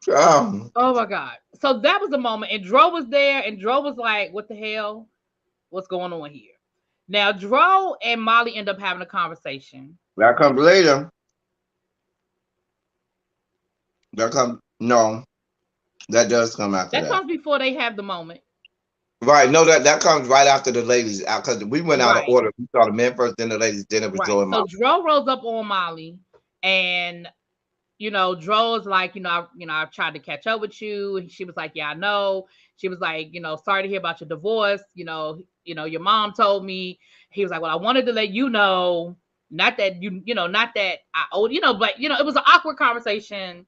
Oh my God. So that was the moment. And Dro was there, and Dro was like, "What the hell? What's going on here?" Now, Dro and Molly end up having a conversation.
That comes later. No. That does come after that.
That comes before they have the moment.
Right. No, that comes right after the ladies out because we went out of order. We saw the men first, then the ladies, then it was Dro and Molly.
So Dro rolls up on Molly, and Dro's like, I've tried to catch up with you. And she was like, "Yeah, I know." She was like, "Sorry to hear about your divorce. Your mom told me." He was like, "Well, I wanted to let you know, not that not that I owed, but it was an awkward conversation."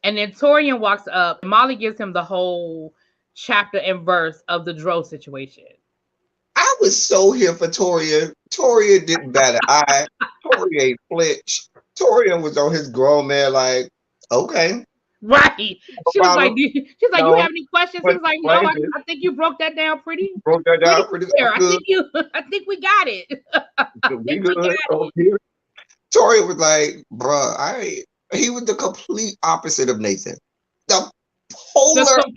And then Torian walks up. Molly gives him the whole chapter and verse of the Dro situation.
I was so here for Torian. Torian didn't bat an eye. Torian flinched. Torian was on his grown man like, okay.
Right. She was like, "You have any questions?" He was like, "No, I think you broke that down pretty clear. I think we got it."
Torian was like, "Bruh, he was the complete opposite of Nathan. The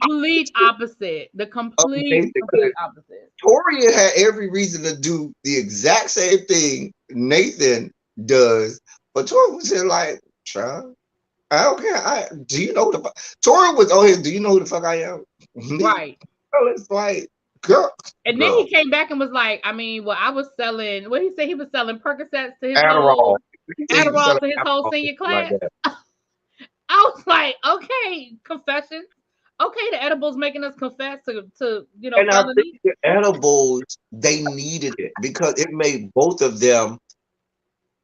complete opposite. The complete opposite.
Torian had every reason to do the exact same thing Nathan does, but Torian was here like, "Child, I don't care. Do you know the fuck?" Torian was on here. "Do you know who the fuck I am?"
Right.
So it's like, Girl,
And then
girl.
he came back and was like, I mean, well, I was selling, what he said, he was selling Percocets to his
Adderall.
whole,
He said he was
Adderall
selling
to his whole
Adderall
senior
like
class.
that.
I was like, okay, confession. Okay, the edibles making us confess to
And I think
felony.
the edibles, they needed it because it made both of them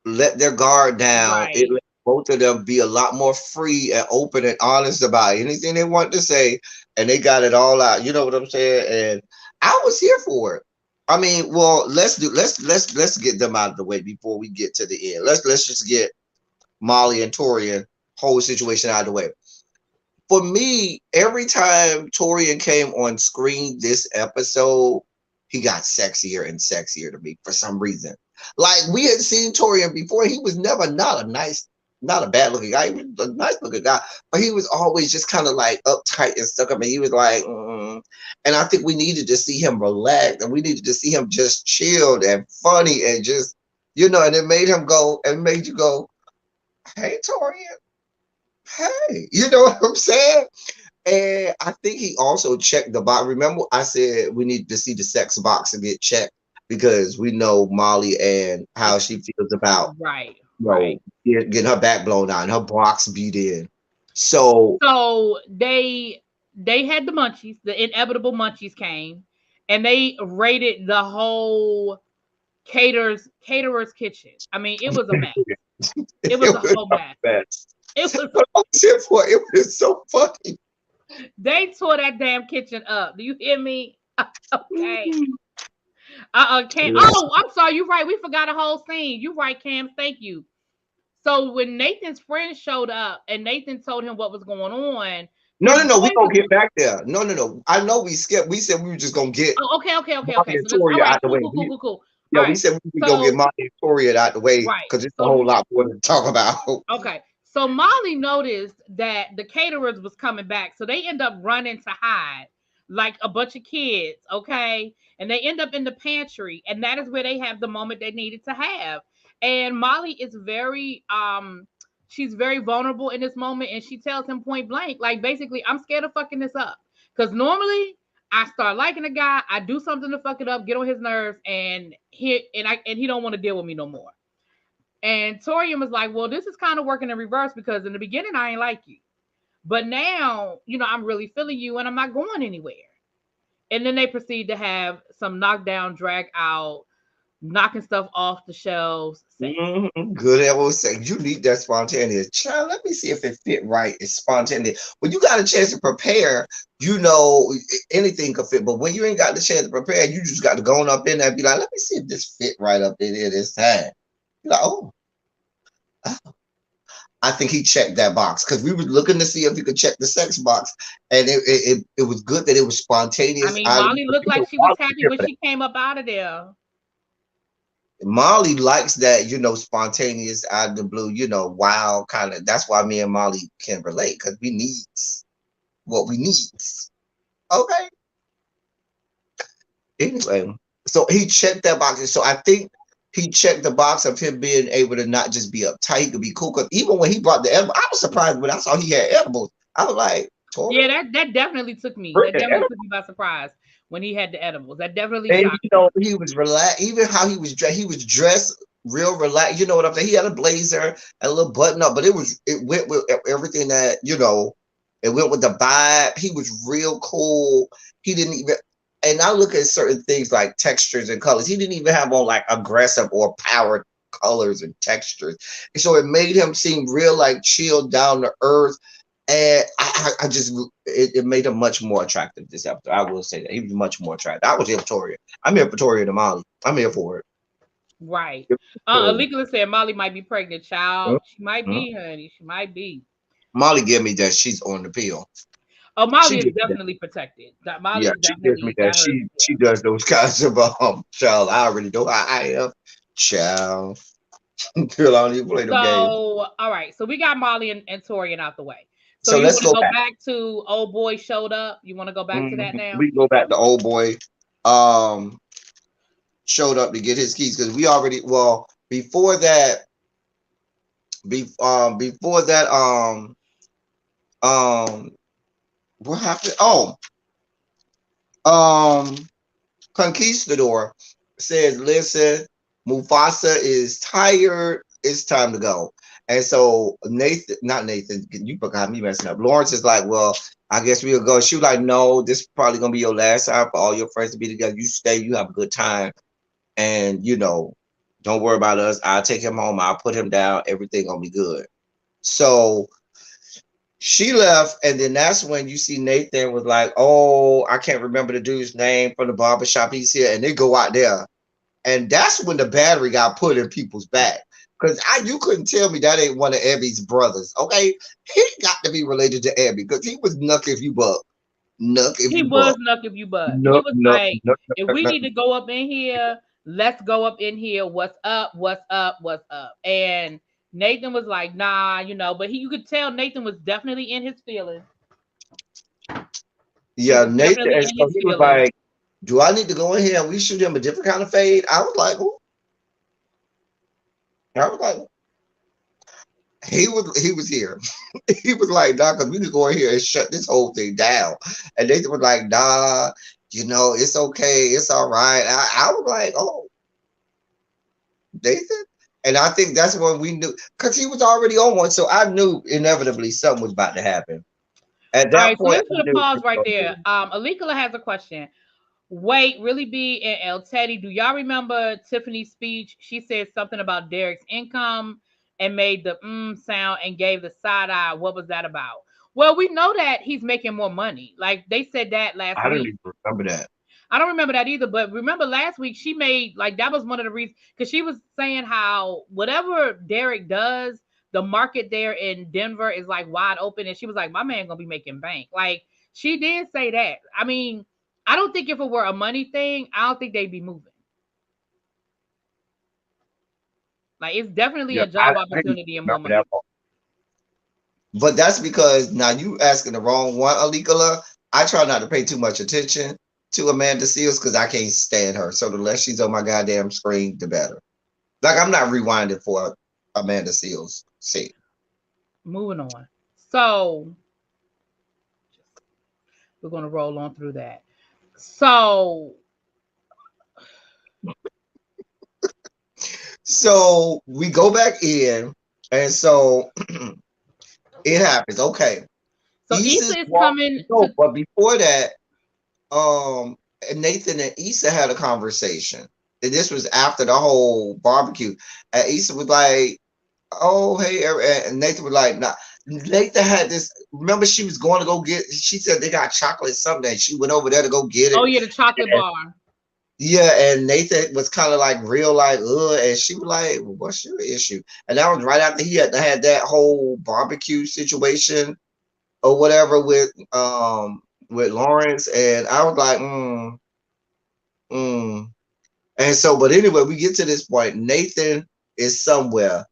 let their guard down. It
Right.
let both of them be a lot more free and open and honest about anything they want to say, and they got it all out. You know what I'm saying? And I was here for it. I mean, well, let's get them out of the way before we get to the end. Let's just get Molly and Torian whole situation out of the way. For me, every time Torian came on screen this episode, he got sexier and sexier to me for some reason. Like we had seen Torian before, he was never not a bad looking guy. He was a nice looking guy, but he was always just kind of like uptight and stuck up. And he was like, and I think we needed to see him relax, and we needed to see him just chilled and funny and just, and it made him go and made you go, hey, Torian, hey, you know what I'm saying? And I think he also checked the box. Remember, I said we need to see the sex box and get checked because we know Molly and how she feels about,
Right. Right.
getting her back blown out and her box beat in. So
So they had the munchies, the inevitable munchies came, and they raided the whole caterer's kitchen. I mean, it was a mess. It
it
was a
was
whole
a
mess.
mess.
It was.
But I was here for it. It was so funny.
They tore that damn kitchen up. Do you hear me? Okay. Cam.
Yeah.
Oh, I'm sorry. You're right. We forgot a whole scene. You're right, Cam. Thank you. So when Nathan's friend showed up and Nathan told him what was going on,
No,
his
no, no. We
boy
gonna
was.
get back there. No, no, no. I know we skipped. We said we were just gonna get
Oh, okay.
Molly and
So that's all
Toria
right.
out the way.
Cool.
Yeah,
All
we
right.
said we go get
So
Molly and Toria out the way
right.
because it's a
So
whole lot more to talk about.
okay. So Molly noticed that the caterers was coming back, so they end up running to hide like a bunch of kids. Okay, and they end up in the pantry, and that is where they have the moment they needed to have. And Molly is she's very vulnerable in this moment, and she tells him point blank, like basically, I'm scared of fucking this up because normally I start liking a guy, I do something to fuck it up, get on his nerves, and he don't want to deal with me no more. And Torium was like, well, this is kind of working in reverse because in the beginning I ain't like you. But now, I'm really feeling you and I'm not going anywhere. And then they proceed to have some knockdown, drag out, knocking stuff off the shelves sex.
Good old say you need that spontaneous. Child, let me see if it fit right. It's spontaneous. When you got a chance to prepare, anything could fit. But when you ain't got the chance to prepare, you just got to go on up in there and be like, let me see if this fit right up in here this time. You're like, oh. I think he checked that box because we were looking to see if he could check the sex box, and it was good that it was
I
spontaneous.
mean, Molly looked like she was happy when she came up out of there.
Molly likes that, spontaneous out of the blue, wild kind of. That's why me and Molly can relate because we need what we need. Okay. Anyway, so he checked that box, and so I think he checked the box of him being able to not just be uptight, he could be cool. Because even when he brought the edible, I was surprised when I saw he had edibles. I was like,
yeah, that definitely took me. That definitely took me by surprise when he had the edibles. That definitely shocked me.
He was relaxed. Even how he was dressed real relaxed. You know what I'm saying? He had a blazer and a little button up, but it went with everything that it went with the vibe. He was real cool. He didn't even. And I look at certain things like textures and colors. He didn't even have on like aggressive or power colors and textures. And so it made him seem real, like chill, down to earth. And I just, it made him much more attractive this episode. I will say that. He was much more attractive. I was here for Torian. I'm here for Torian and Molly. I'm here for it.
Right. Alikala said Molly might be pregnant, child. She might
Mm-hmm.
be, honey. She might be.
Molly gave me that she's on the pill.
Oh, Molly is definitely protected. Molly is
she gives me that. She does those kinds of child. I already know how I am. Child. Girl, I don't even play them games.
So, all right. So we got Molly and Torian out the way.
So
you
let's
want to go back to old boy showed up? You want to go back to that now?
We can go back to old boy. Showed up to get his keys because we already before that what happened? conquistador says, listen, Mufasa is tired. It's time to go. And so Nathan, not Nathan, you forgot me messing up. Lawrence is like, well, I guess we'll go. She was like, no, this is probably gonna be your last time for all your friends to be together. You stay, you have a good time, and don't worry about us. I'll take him home. I'll put him down. Everything gonna be good. So she left, and then that's when you see Nathan was like, oh, I can't remember the dude's name from the barbershop. He's here, and they go out there. And that's when the battery got put in people's back. Because you couldn't tell me that ain't one of Abby's brothers. Okay. He got to be related to Abby because he was Nuck if you buck. Nuck if
He
you
was
buck.
Nuck if you buck. He
Nuck,
was
nuck,
like,
nuck,
if
nuck,
we
nuck.
need to go up in here, let's go up in here. What's up? What's up? What's up? And Nathan was like, nah, but you could tell Nathan was definitely in his feelings.
Yeah, Nathan. And
in
so
his
he was
feelings.
like, do I need to go in here and we shoot him a different kind of fade? I was like, ooh. I was like, he was here. He was like, nah, because we could go in here and shut this whole thing down. And Nathan was like, nah, it's okay. It's all right. I was like, oh, Nathan? And I think that's when we knew, because he was already on one. So I knew inevitably something was about to happen. At that
All right, so
point,
let's put a pause right there. Alikala has a question. Wait, Really B and El Teddy, do y'all remember Tiffany's speech? She said something about Derek's income and made the sound and gave the side eye. What was that about? Well, we know that he's making more money. Like they said that last
I didn't
week.
even remember that.
I don't remember that either, but remember last week she made like that was one of the reasons because she was saying how whatever Derek does, the market there in Denver is like wide open, and she was like, "My man gonna be making bank." Like she did say that. I mean, I don't think if it were a money thing, I don't think they'd be moving. Like it's definitely
Yeah,
a job
I didn't
opportunity and more
remember
money.
that part. But that's because now you asking the wrong one, Alikala. I try not to pay too much attention to Amanda Seals because I can't stand her. So the less she's on my goddamn screen, the better. Like I'm not rewinding for Amanda Seals' sake.
Moving on. So we're gonna roll on through that. So
So we go back in, and so it happens. Okay.
Issa is
walking.
coming
No,
to.
but before that, Nathan and Issa had a conversation. And this was after the whole barbecue. And Issa was like, oh, hey, and Nathan was like, nah. Nathan had this. Remember, she was going to go get. She said they got chocolate something. And she went over there to go get it.
Oh yeah, the chocolate bar.
Yeah, and Nathan was kind of like real, like, ugh, and she was like, well, "What's your issue?" And that was right after he had that whole barbecue situation or whatever with Lawrence, and I was like, mm. And so, but anyway, we get to this point. Nathan is somewhere.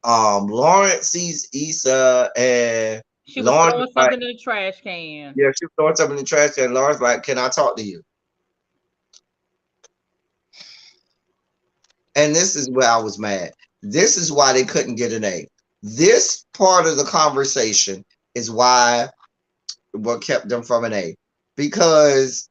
Lawrence sees Issa, and
She was
Lawrence
throwing
like,
something in the trash can.
yeah, she was throwing something in the trash can. Lawrence like, can I talk to you? And this is where I was mad. This is why they couldn't get an A. This part of the conversation is why what kept them from an A. Because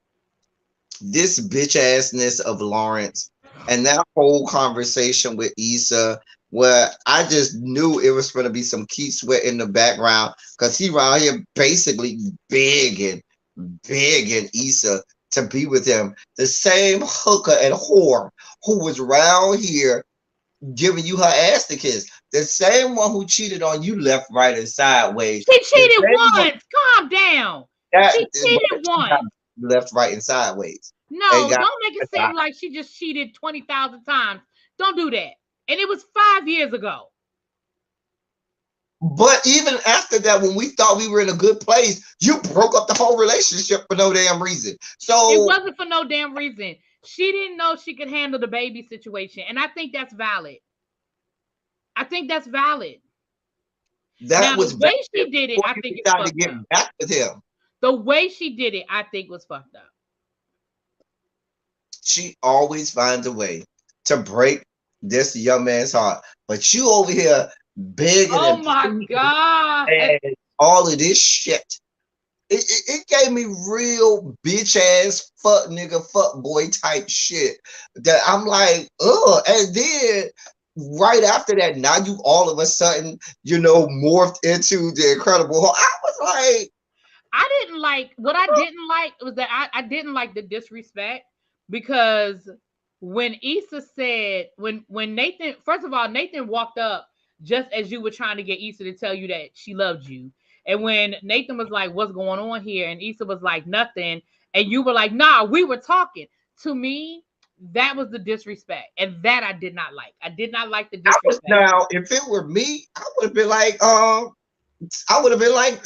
this bitch assness of Lawrence and that whole conversation with Issa, where I just knew it was going to be some Keith Sweat in the background because he around here basically begging Issa to be with him. The same hooker and whore who was around here giving you her ass to kiss. The same one who cheated on you left, right, and sideways.
She cheated once. Calm down. She cheated once.
Left, right, and sideways.
No, don't make it seem like she just cheated 20,000 times. Don't do that. And it was 5 years ago.
But even after that, when we thought we were in a good place, you broke up the whole relationship for no damn reason. So
it wasn't for no damn reason. She didn't know she could handle the baby situation. And I think that's valid.
That was
the way she did it, I think it's fucked
to get
up.
back with him.
The way she did it, I think was fucked up.
She always finds a way to break this young man's heart. But you over here begging
oh my God.
And all of this shit. it gave me real bitch ass fuck nigga fuck boy type shit that I'm like, ugh. And then right after that, now you all of a sudden, morphed into the Incredible Hulk. I was like,
I didn't like what I didn't like was that I didn't like the disrespect, because when Issa said when Nathan, first of all, Nathan walked up just as you were trying to get Issa to tell you that she loved you. And when Nathan was like, "What's going on here?" and Issa was like, "Nothing," and you were like, "Nah, we were talking." To me, that was the disrespect, and that I did not like. I did not like the disrespect.
Now, if it were me, I would have been like,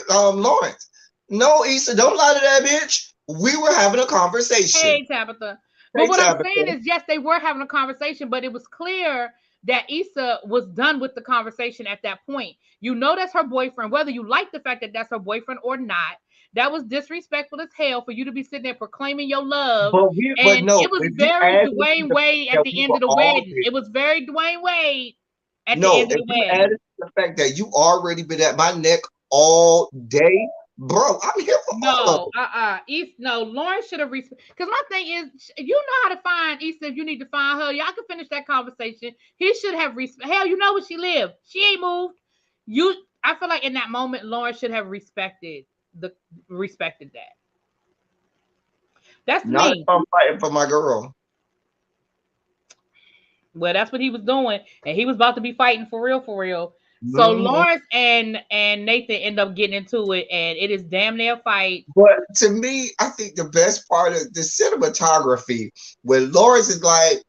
Lawrence. No, Issa, don't lie to that bitch. We were having a conversation.
Hey, Tabitha. But what I'm saying is, yes, they were having a conversation, but it was clear that Issa was done with the conversation at that point. You know that's her boyfriend, whether you like the fact that that's her boyfriend or not. That was disrespectful as hell for you to be sitting there proclaiming your love. It was very Dwayne Wade at the end of the wedding. It was very Dwayne Wade at the end of the wedding.
Added the fact that you already been at my neck all day. Bro, I'm here for all of
it. No, Lauren should have because my thing is, you know how to find Issa if you need to find her. Y'all can finish that conversation. He should have hell, you know where she lived. She ain't moved. I feel like in that moment, Lauren should have respected that. That's
not
me.
If I'm fighting for my girl.
Well, that's what he was doing, and he was about to be fighting for real. So Lawrence and Nathan end up getting into it, and it is damn near fight.
But to me, I think the best part of the cinematography, when Lawrence is like,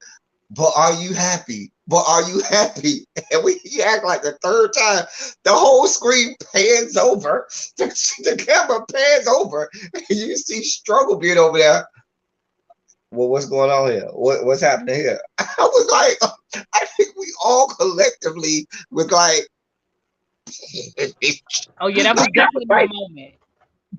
"But are you happy? But are you happy?" And he act like the third time, the whole screen pans over, the camera pans over, and you see Struggle being over there. Well, what's going on here? What's happening here? I was like, I think we all collectively was like,
oh yeah, that was definitely a moment.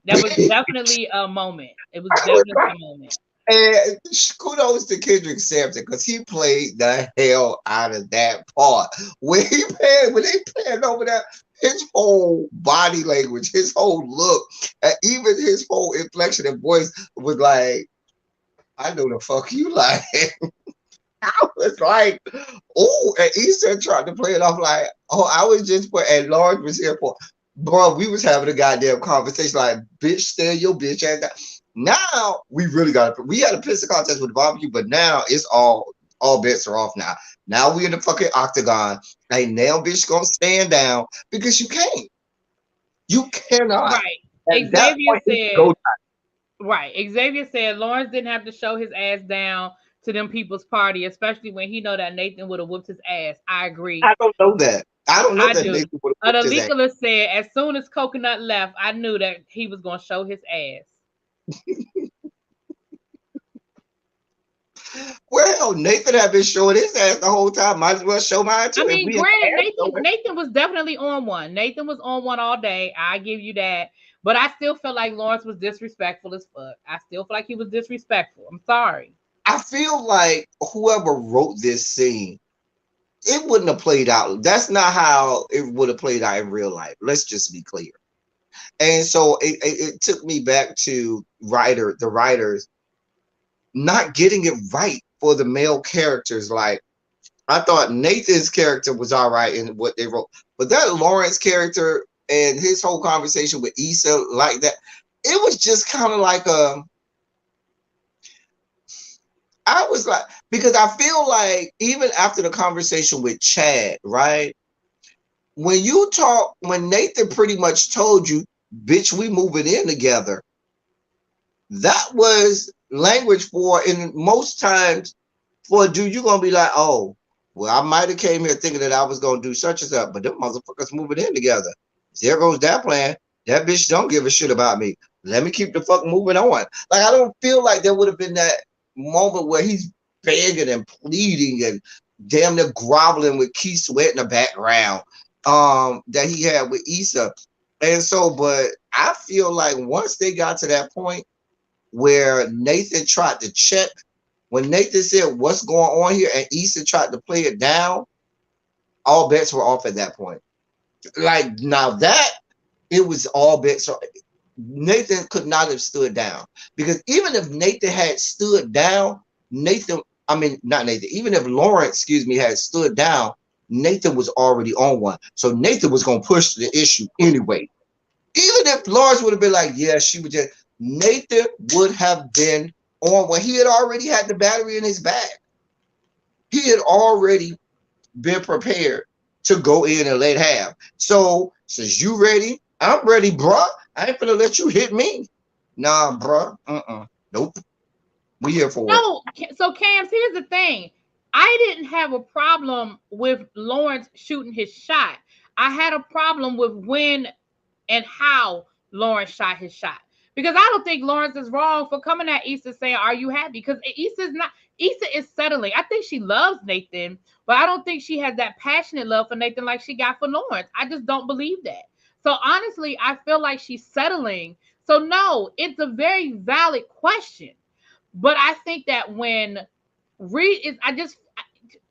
That was definitely a moment. It was definitely a moment.
And kudos to Kendrick Sampson because he played the hell out of that part. When they panned over there, his whole body language, his whole look, and even his whole inflection and voice was like, I know the fuck you like. I was like, oh, and Issa tried to play it off like, oh, I was just and Lawrence was here for, bro, we was having a goddamn conversation like, bitch, stay your bitch ass. Now we really we had a pistol contest with the barbecue, but now it's all bets are off now. Now we in the fucking octagon. Ain't now bitch gonna stand down because you can't. You cannot.
Right. Xavier said Lawrence didn't have to show his ass down to them people's party, especially when he know that Nathan would have whooped his ass. I agree.
I don't know that. Nathan
would have whooped his ass. Said as soon as Coconut left, I knew that he was gonna show his ass.
Well, Nathan had been showing his ass the whole time. Might as well show mine too.
I mean, granted, Nathan was definitely on one. Nathan was on one all day. I give you that. But I still feel like Lawrence was disrespectful as fuck. I still feel like he was disrespectful. I'm sorry.
I feel like whoever wrote this scene, it wouldn't have played out. That's not how it would have played out in real life. Let's just be clear. And so it took me back to the writers not getting it right for the male characters. Like, I thought Nathan's character was all right in what they wrote, but that Lawrence character and his whole conversation with Issa like that, it was just kind of like I was like, because I feel like even after the conversation with Chad, right? When Nathan pretty much told you, bitch, we moving in together. That was language for, and most times for a dude, you're gonna be like, oh, well, I might have came here thinking that I was gonna do such and such, but them motherfuckers moving in together. There goes that plan. That bitch don't give a shit about me. Let me keep the fuck moving on. Like, I don't feel like there would have been that moment where he's begging and pleading and damn near groveling with Keith Sweat in the background that he had with Issa. And so, but I feel like once they got to that point where Nathan tried to check, when Nathan said what's going on here and Issa tried to play it down, all bets were off at that point. Like, now that it was all bets. Nathan could not have stood down, because even if Nathan had stood down, not Nathan, even if Lawrence, excuse me, had stood down, Nathan was already on one. So Nathan was going to push the issue anyway. Even if Lawrence would have been like, yeah, she would just, Nathan would have been on one. He had already had the battery in his bag. He had already been prepared to go in and let have. So since you ready, I'm ready, bruh. I ain't gonna let you hit me. Nah, bruh. Nope. We here for it.
No, so Cams, here's the thing. I didn't have a problem with Lawrence shooting his shot. I had a problem with when and how Lawrence shot his shot. Because I don't think Lawrence is wrong for coming at Issa saying, "Are you happy?" Because Issa is settling. I think she loves Nathan, but I don't think she has that passionate love for Nathan like she got for Lawrence. I just don't believe that. So honestly, I feel like she's settling. So no, it's a very valid question. But I think that when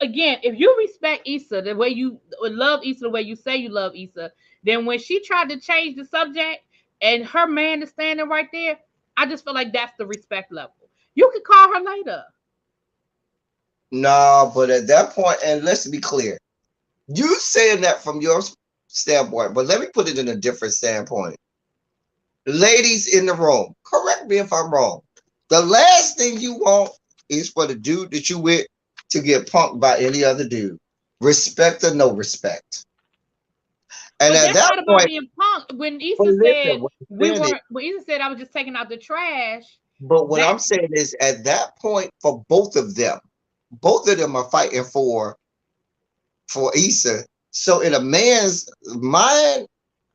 again, if you respect Issa the way you love Issa, the way you say you love Issa, then when she tried to change the subject and her man is standing right there, I just feel like that's the respect level. You could call her later.
No, but at that point, and let's be clear, you saying that from your standpoint, but let me put it in a different standpoint. Ladies in the room, correct me if I'm wrong. The last thing you want is for the dude that you with to get punked by any other dude. Respect or no respect. And
But
at
that's
that
not about
point,
being punked. When
but
Issa said
listen,
when Issa said I was just taking out the trash,
but what
that
I'm saying is at that point for both of them are fighting for Issa. So in a man's mind,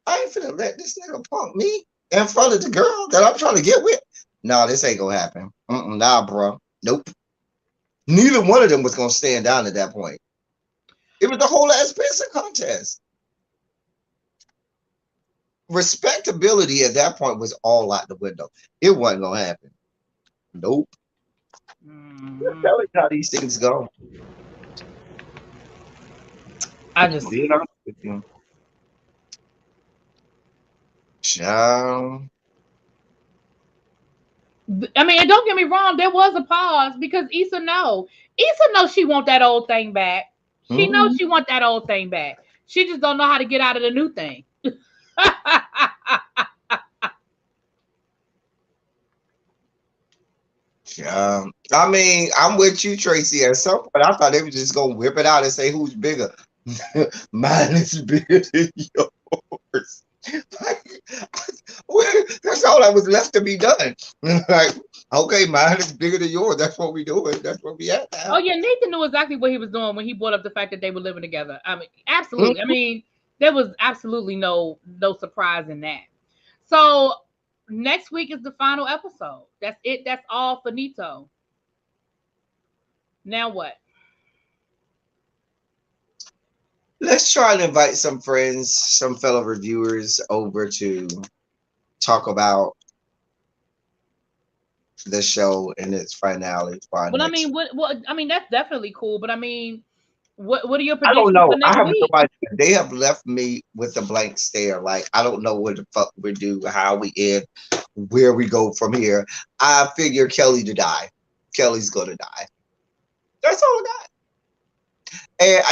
I ain't finna let this nigga punk me in front of the girl that I'm trying to get with. No, this ain't gonna happen. Nah, bro. Nope. Neither one of them was gonna stand down at that point. It was the whole ass pissing contest. Respectability at that point was all out the window. It wasn't gonna happen. Nope. Just tell us how these things go.
I just
Being honest with you. Child.
I mean, and don't get me wrong, there was a pause because Issa knows she want that old thing back. She knows
Mhm.
she want that old thing back. She just don't know how to get out of the new thing.
I mean, I'm with you, Tracy. At some point, I thought they were just gonna whip it out and say who's bigger. Mine is bigger than yours. Like, that's all that was left to be done. Like, okay, mine is bigger than yours. That's what we doing. That's what we at
Oh
now.
yeah, Nathan knew exactly what he was doing when he brought up the fact that they were living together. I mean,
Mm.
absolutely. I mean, there was absolutely no surprise in that. So next week is the final episode. That's it. That's all finito. Now what?
Let's try and invite some friends, some fellow reviewers over to talk about the show and its finale for our
Well, I
next.
mean, what? I mean, that's definitely cool. But I mean, what are your
I don't
predictions for
know. I
next
have no
week?
idea. They have left me with a blank stare. Like, I don't know what the fuck we do, how we end, where we go from here. I figure Kelly to die. Kelly's gonna die. That's all I got. And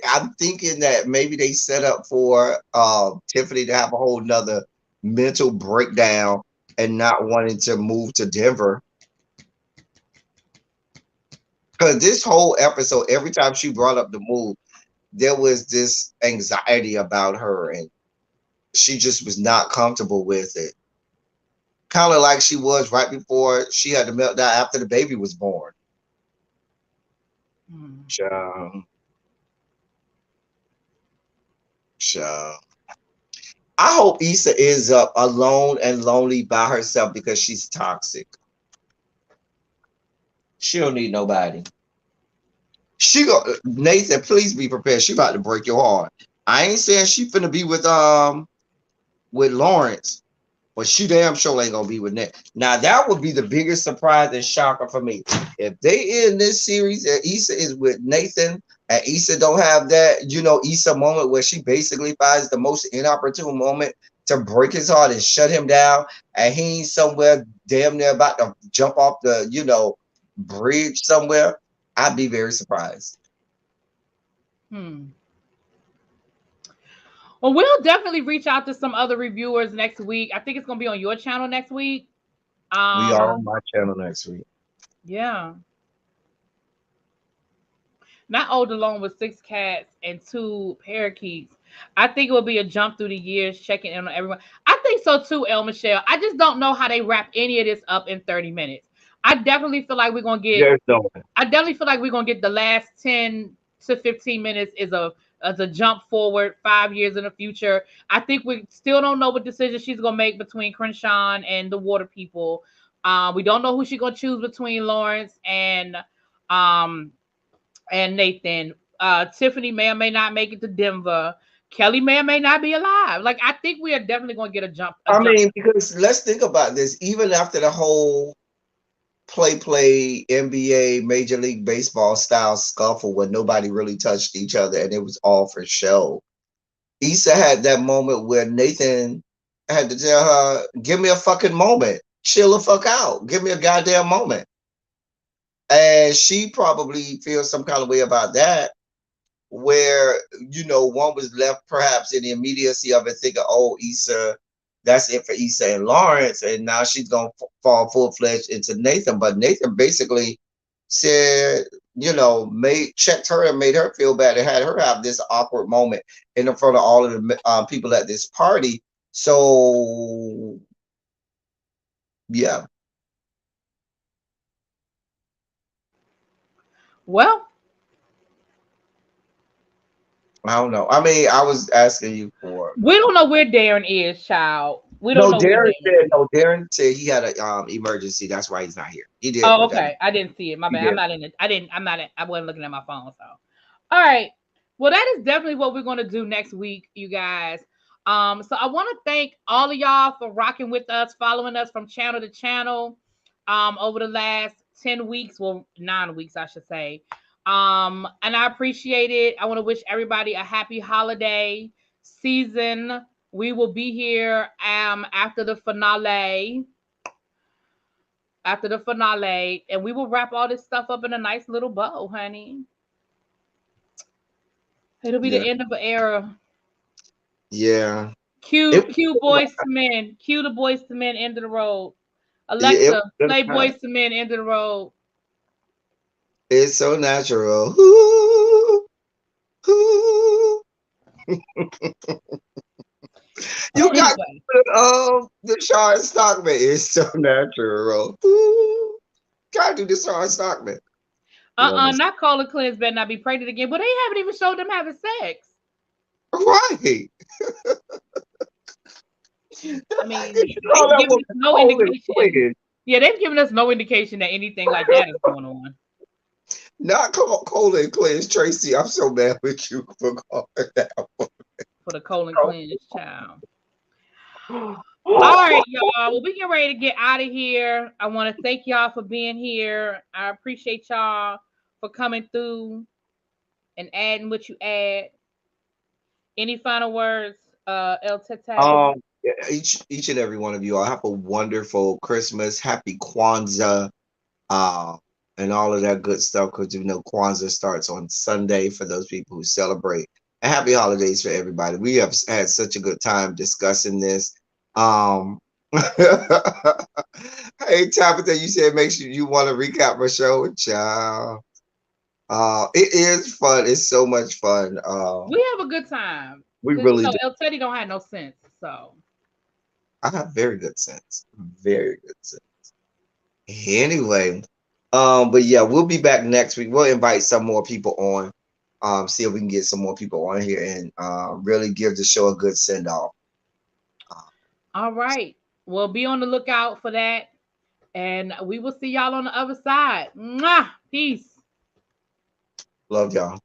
I'm thinking that maybe they set up for Tiffany to have a whole nother mental breakdown and not wanting to move to Denver. Because this whole episode, every time she brought up the move, there was this anxiety about her, and she just was not comfortable with it. Kind of like she was right before she had the meltdown after the baby was born.
Hmm.
Child, child. I hope Issa ends up alone and lonely by herself because she's toxic. She don't need nobody. She go Nathan, please be prepared. She about to break your heart. I ain't saying she finna be with Lawrence, but she damn sure ain't gonna be with Nick. Now that would be the biggest surprise and shocker for me. If they end this series and Issa is with Nathan and Issa don't have that, Issa moment where she basically finds the most inopportune moment to break his heart and shut him down, and he's somewhere damn near about to jump off the, bridge somewhere, I'd be very surprised.
Well, we'll definitely reach out to some other reviewers next week. I think it's gonna be on your channel next week.
We are on my channel next week.
Yeah. Not old alone with 6 cats and 2 parakeets. I think it will be a jump through the years, checking in on everyone. I think so too, El Michelle. I just don't know how they wrap any of this up in 30 minutes. I definitely feel like we're gonna get.
There's no way.
I definitely feel like we're gonna get the last 10 to 15 minutes is a jump forward 5 years in the future. I think we still don't know what decision she's gonna make between Crenshaw and the water people. We don't know who she's gonna choose between Lawrence um and Nathan. Tiffany may or may not make it to Denver. Kelly may or may not be alive. Like, I think we are definitely gonna get a jump.
Because let's think about this. Even after the whole play NBA Major League Baseball style scuffle where nobody really touched each other and it was all for show, Issa had that moment where Nathan had to tell her, give me a fucking moment, chill the fuck out, give me a goddamn moment. And she probably feels some kind of way about that, where, one was left perhaps in the immediacy of it thinking, oh, Issa, that's it for Issa and Lawrence, and now she's gonna fall full-fledged into Nathan. But Nathan basically said, checked her and made her feel bad and had her have this awkward moment in front of all of the people at this party. So yeah.
Well,
I don't know. I mean, I was asking you for.
We don't know where Darren is, child. We don't know.
Darren said he had a emergency. That's why he's not here. He did.
Oh, okay. I didn't see it. My bad. I'm not in it. I wasn't looking at my phone. So, all right. Well, that is definitely what we're gonna do next week, you guys. So I want to thank all of y'all for rocking with us, following us from channel to channel, over the last 10 weeks, well, 9 weeks, I should say. And I appreciate it. I want to wish everybody a happy holiday season. We will be here after the finale. And we will wrap all this stuff up in a nice little bow, honey. It'll be the end of an era.
Yeah.
Cue Boys to Men. Cue the Boys to Men, End of the Road. Alexa, play Boys to Men, End of the Road.
It's so natural. Ooh, ooh. You got the Sean Stockman. It's so natural. Ooh. Gotta do the Sean Stockman.
Not Cole and Clint's better not be pregnant again. But they haven't even showed them having sex.
Right.
I mean, they've given us no indication. Yeah, they've given us no indication that anything like that is going on.
Not Cole and Clint's, Tracy. I'm so mad with you for calling that one.
For the Cole and Clint's child. All right, y'all. Well, we get ready to get out of here. I want to thank y'all for being here. I appreciate y'all for coming through and adding what you add. Any final words, ElTeddy?
Each and every one of you all have a wonderful Christmas, happy Kwanzaa, and all of that good stuff, because Kwanzaa starts on Sunday for those people who celebrate. And happy holidays for everybody. We have had such a good time discussing this. Hey, Tabitha, you said make sure you want to recap my show, child. It is fun. It's so much fun.
We have a good time.
We really do.
ElTeddy don't have no sense, so
I have very good sense. Very good sense. Anyway, but yeah, we'll be back next week. We'll invite some more people on. See if we can get some more people on here and really give the show a good send off.
All right. Well, be on the lookout for that. And we will see y'all on the other side. Mwah! Peace.
Love y'all.